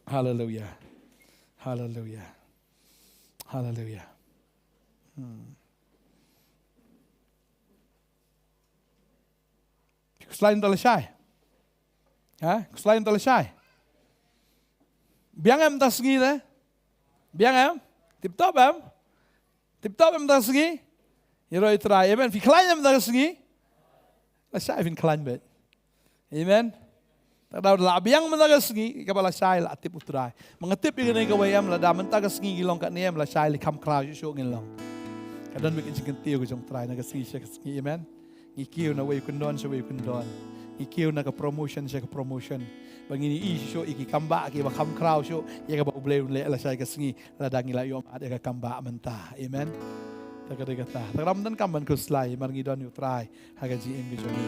hallelujah hallelujah hallelujah. Selain telasai, selain telasai, biang em tas segi le, biang em, tip top em tas segi, yeroi try, amen. Fikhlain em tas segi, lasai fin khlain bet, amen. Tadau la biang em tas segi, kapal lasai la tip utrai, mengetip ini kawai em la damen tas segi gilong kat ni em lasai li kam krau jusuk gilong. Kadang bikin chicken tiu ke jong try naga segi amen. Ngikiu na way kundon sa way kundon. Ngikiu na ka promotion sa ka promotion. Bangini i show iki kamba ki ba kam kraw show ya ka ba ublay le la sa ka singi la dangi la yom ade ka kamba menta. Amen. Takade kata. Takramdan kamban ko slay marngi don yu try haga ji em ge joni.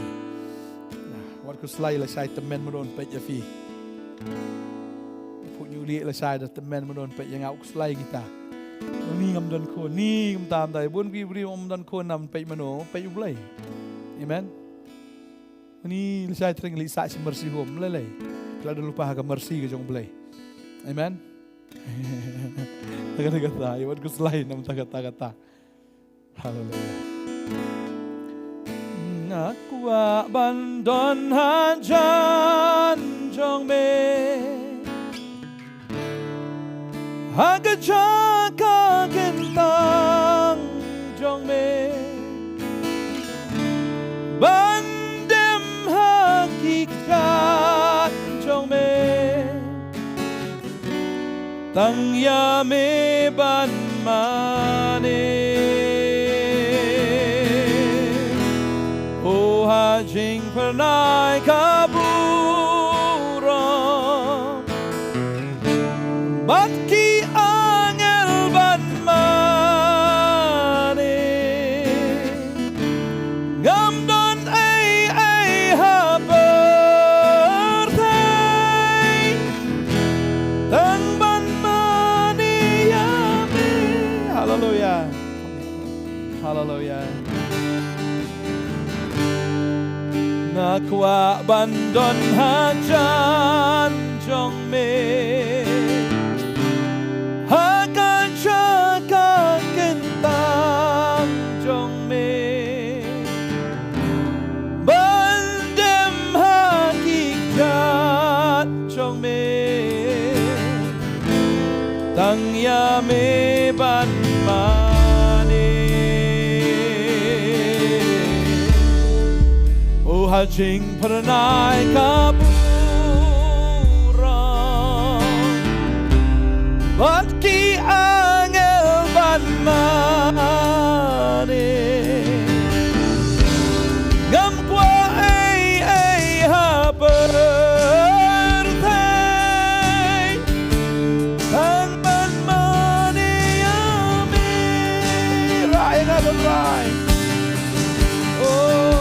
Wat ko slay la sa temen mo don pe ya fi. Pu nyu li la sa da temen mo don pe yang au slay kita. Ni ngam don ko ni ngam tam dai bun bi bri om don ko nam pe mano pe ublay. Amen. Ini saya tering lihat si mercy home lelai. Kalau ada lupa harga mercy ke jong belai. Amen. Kata-kata, iwan ku selain nam kata-kata. Haleluya. Aku bandon hajan jong me. Harga jaga kentang jong me. Bandem hakikat jong me tang ya me ban mane o hajing pernai kaburon bat ki angel ban mane ngam hallelujah. Nakwa bandon hajan jong me hakan chaka kentang jong me bandem hakikat jong me tang ya me ban hajing pernai kaburan Batki angel ban mane ngam kwa ai haberthai ang ban mane yami rai na rai oh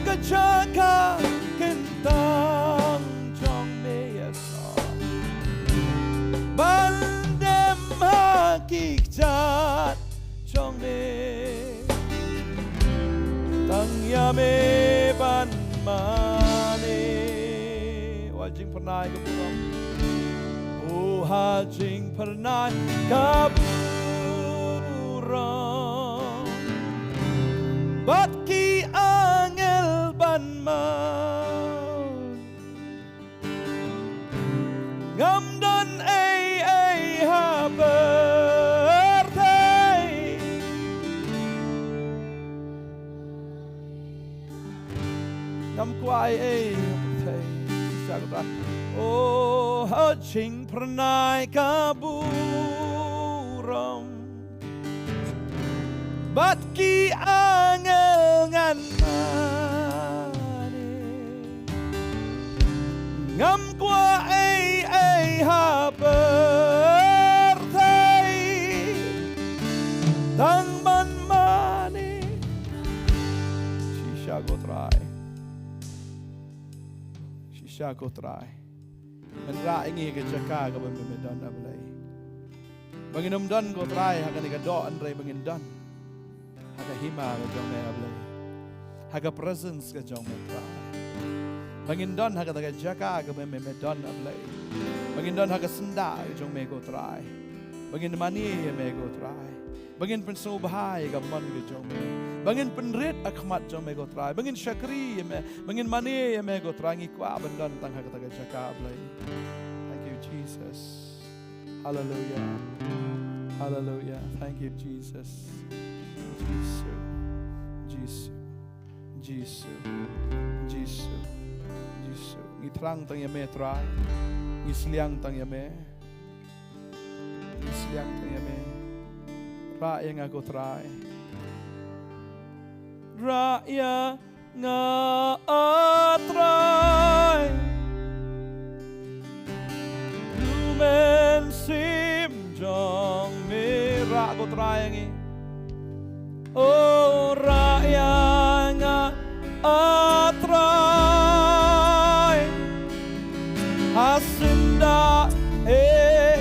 Agachaka kentang trong me yasa Bandem hakik jat trong me Tang yame ban mane Wajing pernah kepuram Oh hajing pernah kepuram Batki angel ban man Ngamdan ay habertay Ngam kuai ay habertay Sagda Oh hajing pernah kaburam Batki angel ngan mane Ngam kwa ay habertay Tang man mane Shisha gotrai Menra ingi ke jaka ka bemedon ablay Banginum don gotrai hakan ka do andre bangindon Haga hima ka jong me ablay Haga presence ka jong me tra Bangindon haga taga jaka ka bemedon ablay Bangindon haga senda ka jong me gotrai Bangin mani me gotrai Bangin pensubhay ka mon ka jong me Bangin penrit akmat jong me gotrai Bangin syakri me bangin mani me gotrai ngikwa bandon tang haga taga jaka ablay Thank you Jesus Hallelujah Hallelujah Thank you Jesus Jesus Ngitrang tang yame try Ngisliang tang yame Ra yang aku try Ra ya nga atray Lumen sim jong me ra aku try yang Oh rakyat atrai Hasinda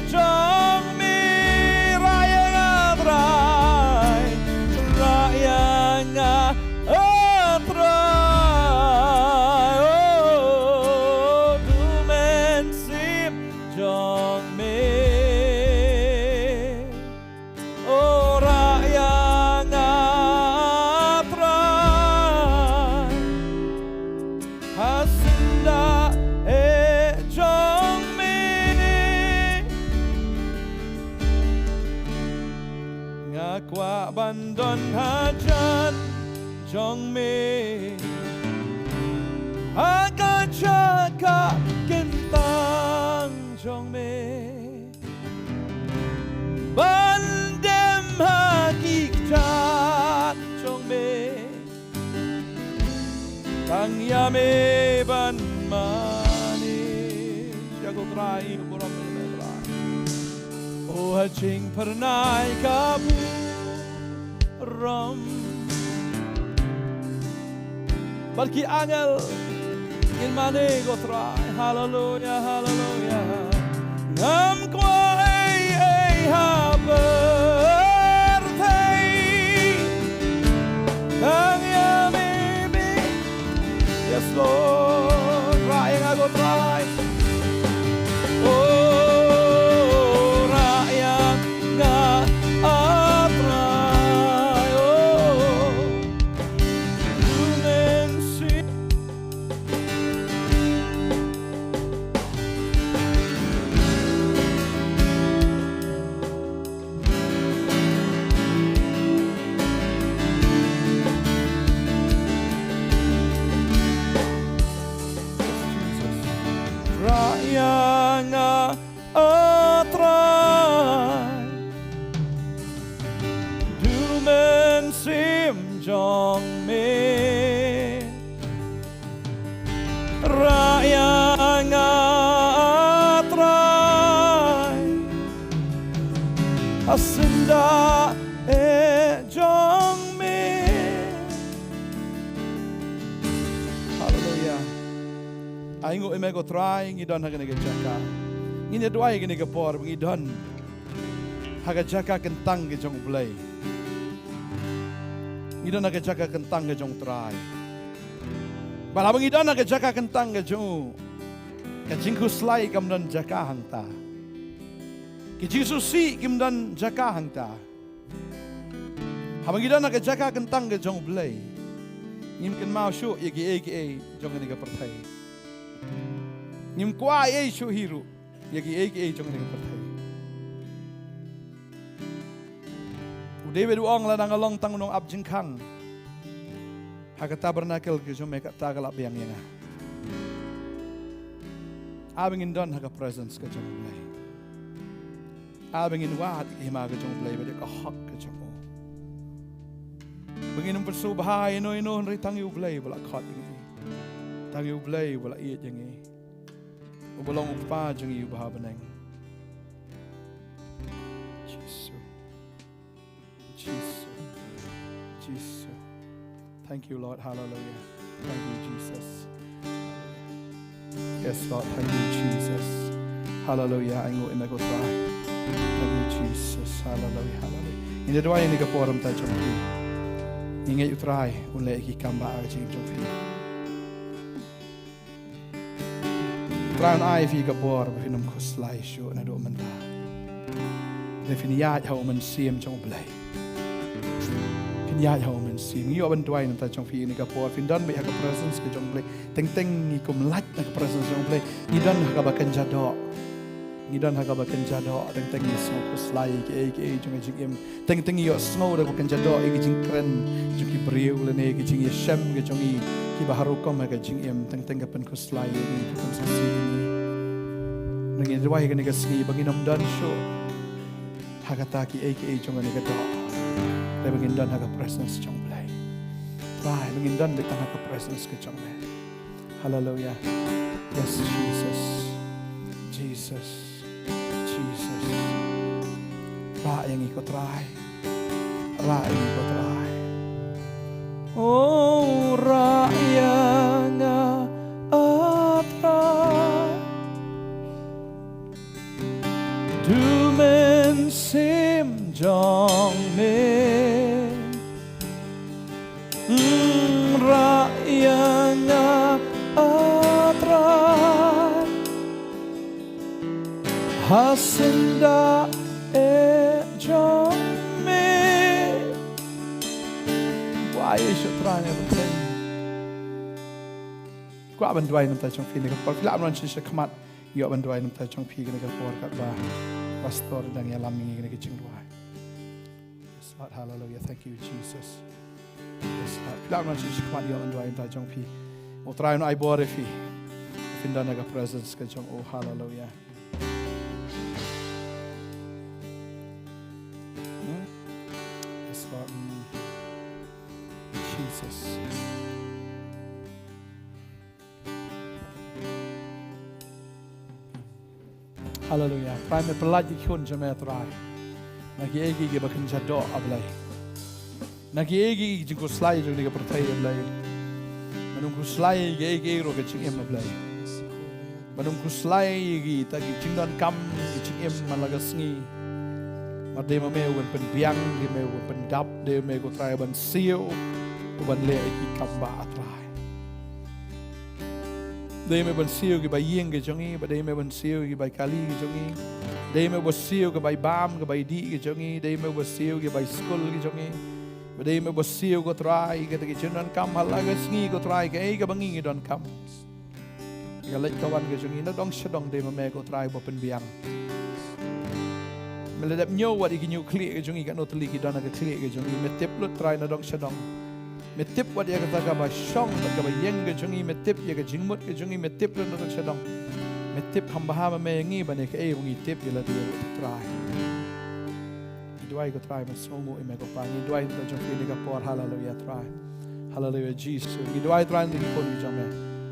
jong mi rakyat atrai Rakyat atrai Oh dumen sim jong mi Oh rakyat Hasinda jong mi Ngakwa bandon hajan jong mi Aga jaga kentang jong mi Bandem hakik jat jong mi Tang yame ban mani Siago trai buram me trai Oh hajing pernah kabu ram Balki angel in mane go trai Hallelujah Hallelujah Ngam kwa ay habertay Tang yame Yes, Lord, rakyat aku try Oh, rakyat nga atray Oh, dumensi Rakyat atray Dumen sim jong me Rakyat atray Hasinda jong me Aingo ime ko try ngi don haga nega jaka. Ngi dwai ngi nega por ngi don haga jaka kentang ke jong blai. Ngi don haga jaka kentang ke jong try. Bala ngi don haga jaka kentang ke jong ka jingku slai kam don jaka hang ta. Ki Jesus si kim don jaka hang ta. Habang ngi don haga jaka kentang ke jong blai. Ngim ken mau shu yegi jong nega pertai. Nim kwa shu hiru yagi jong nega pertai. David uang la nang along tang nong ab jingkang. Haga tabernakel ke jom meka tagal ab yang yenga. Abing don haga presence ke jom blai. Abing wat hima ke jom blai bade ka hak ke jom. Bangin persu bahai no ri tang yu blai bala khat ini. Tang yu blai bala iet yengi. Ubalong upa jeng yu baha beneng. Jesus. Thank you, Lord. Hallelujah. Thank you, Jesus. Yes, Lord. Thank you, Jesus. Hallelujah. Aingo imago try. Thank you, Jesus. Hallelujah. Hallelujah. Ini doa ini keporam ta jompi. Ingat you try unle ki kamba ajing jompi. Try ai fi kepor finum kuslai shu na do menta. Definiat hau men siem jong blai. Ya hau men sim yo ban tuai nam ta chong fi ni ka por fin don me ha ka presence ke jong play teng ni kum lat na ka presence jong play ni don ha ka ba kan jado ni don ha ka ba kan jado teng ni so ko slai ke jong jing em teng yo snow da kan jado e jing kren jong ki breu le ne ke jing ye shem ke jong ki ba haru kom ka jing em teng ka pen ko slai ni ko so si ni ngi dwai ka ni ka ski ba ginom don show ha ka ta ki e jong ni ka do. Dia mengindan haga presence jong play. Wah, mengindan di tanah ke presence ke jong play. Hallelujah. Yes, Jesus. Ra yang ikut rai. Oh, ra yang atrai. Du men sim jong me. Rakyatnya atrai hasinda jong me. Why is it trying everything? Gua bantuai nam ta chong phi ni ka por phila ron chi khmat yo bantuai nam ta chong phi ni ka por ka ba pastor dang ya lam ni ki ching duai. Yes, Lord, hallelujah. Thank you, Jesus. Philap man Jesus kmat yo andwai ta jong phi o try no ai bore phi finda na ka presence ka jong oh hallelujah. Yes, Lord. Jesus. Hallelujah. Prime pelaj khun jame try nagi egi ge bakin jado ablai nagi egi jingko slai jong ni ka pertai ablai manung ku slai ge egi ro ka ching em ablai manung ku slai egi ta ki ching dan kam ki ching em malaga sngi made ma me wen pen biang ge me wen pen dap de me ko trai ban siu ban le ki kam ba atrai de me ban siu ge ba yeng ge jongi ba de me ban siu ge ba kali ge jongi de me ba siu ge ba bam ge ba di ge jongi de me ba siu ge ba skul ge jongi Bade me bosiu ko try ke te chunan kam halaga sngi ko try ke ai ka bangi don kam. Ya lek kawan ke jungi na dong shadong de me ko try bo pen biang. Me le dap nyo wat iki nyu kli ke jungi ka no tli ki don ka kli ke jungi me tip lu try na dong shadong. Me tip wat ya ka ka ba shong ka ba yeng ke jungi me tip ya ka jingmut ke jungi me tip lu na dong shadong. Me tip hamba ha me ngi ba ne ke ai bungi tip ya la de try. Dwai ko try mas songo I me ko pa ni dwai to jong ni ka por hallelujah try hallelujah Jesus ni dwai try ni ko ni jong me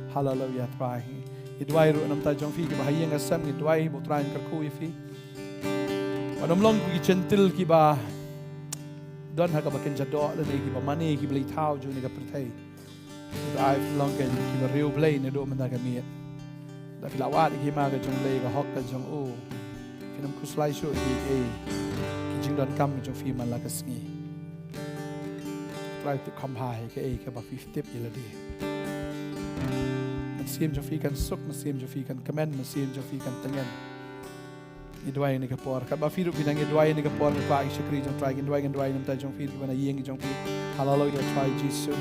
hallelujah try ni dwai ro nam ta jong fi ki ba hayeng asam ni dwai bo try ka ku fi Wanom long ki gentle ki ba don ha ka ba ken jado le ki ba mani ki blai thau jong ni ka prthai ai long ken ki ba riu blai ne do man ka mi da filawat ki ma ga jong le ga hok ga jong o finam kuslai shu ki e ki jing don kam jong fi man la ka sngi try to come high ke e ka ba 50 ila di man sim jong fi kan suk man sim jong fi kan comment man sim jong fi kan tengen i dwai ni ka por ka ba fi ru pinang i dwai ni ka por ka i shukri jong try kin dwai nam ta jong fi ban yeng jong fi hallelujah try Jesus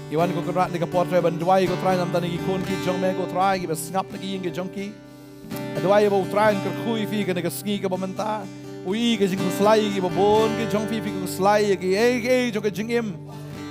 Iwan ko krat ni ka por try ban dwai ko try nam ta ni kon ki jong me ko try ki ba snap ni yeng jong ki dwai ba try ka khui fi ka ni ka sngi ka ba man ta ui ka jing ko slai ki ba bon ki jong fi ko slai ki e jong ka jing im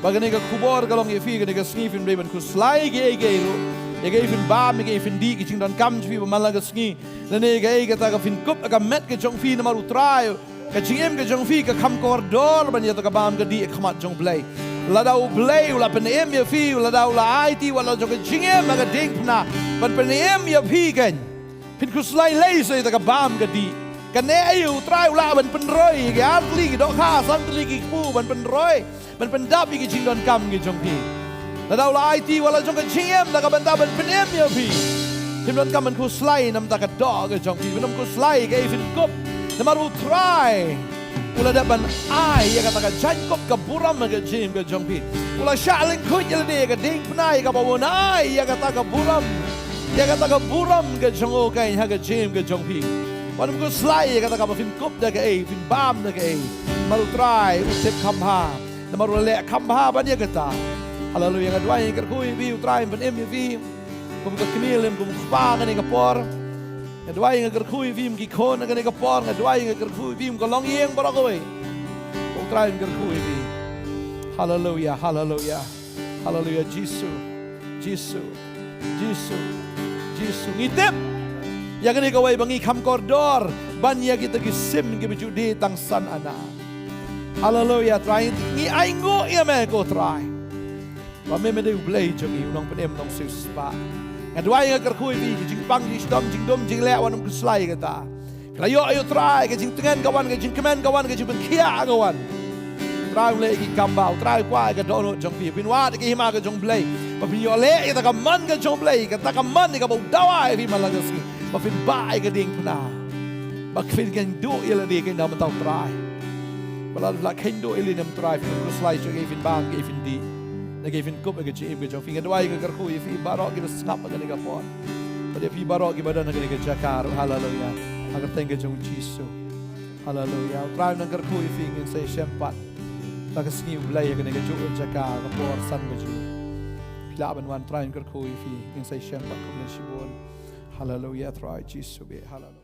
ba ka ni ka kubor ka long i fi ka ni ka sngi fin ban ko slai ki e ru e ge fin ba mi ge fin di ki jing don kam fi ba man la ka sngi na ne ga e ka ta ka fin kup ka met ka jong fi na maru try ka jing im ka jong fi ka kam koridor ban ya ta ka bam ka di e khamat jong play la dau play la pen em ya fi la dau la ai ti wala jong ka jing im ka ding na ban pen em ya fi kan fin ku slai lei sai ta ka bam ka di ka ne ayu try la ban pen roi ga atli ki do kha san tli ki pu ban pen roi ban pen dap ki jing don kam ki jong fi la dau la ai ti wala jong ka jing im la ka ban ta ban pen em ya fi tim don kam ban ku slai nam ta ka do ka jong fi nam ku slai ga fin kup na maru try ula da ban ai ya kata ka jankop ka buram ka jim ka jongpi ula shaling kun ya de ka ding pnai ka bawon ai ya kata ka buram ka jongo ka ha ka jim ka jongpi wanam ko slai ya kata ka fin kop da ka e fin bam da ka e maru try utip khamha na maru le khamha ban ya kata hallelujah ka dwai ka kui vi try ban em vi kum ka knilim kum pa ka ni ka por Dwai nga gerkhui vim ki khon nga ka por nga dwai nga gerkhui vim ko long yeng bara koi ko try nga gerkhui vi hallelujah hallelujah hallelujah Jesus ngitep ya nga ka wai bangi kham koridor ban ya kita ki sim ki biju di tang san ana hallelujah try ngi ai ngo ya me ko try ba me de blai jongi long penem long sis pa Ngadwai nga kerkhui vi jing pang jing dom jing le wanam ku slai kata. Krayo ayo try ke jing tengen kawan ke jing kemen kawan ke jing ben kia kawan. Try le ki kambau try kwa ke dono jong pi bin wa ke hima ke jong play. Pa bin yo le ke ta man ke jong play ke ta man ke bau dawa vi malagasi. Pa fin bai ke ding pna. Ba fin ken do ile de ke nam tau try. Bala la ken do ile nam try ku slai jo ke fin bang ke fin di. Nagifin kup ke jim ke jong fingan dwai ke kerkhui fi barok ke snap ke ga por pada fi barok ke badan ke jakar hallelujah agar tengke jong Jesus hallelujah trai nang kerkhui fi ngin sai sempat ta ke sni ulai ke jong jakar ke por san ke ju pila ban wan trai kerkhui fi ngin sai sempat ke shibon hallelujah trai Jesus be hallelujah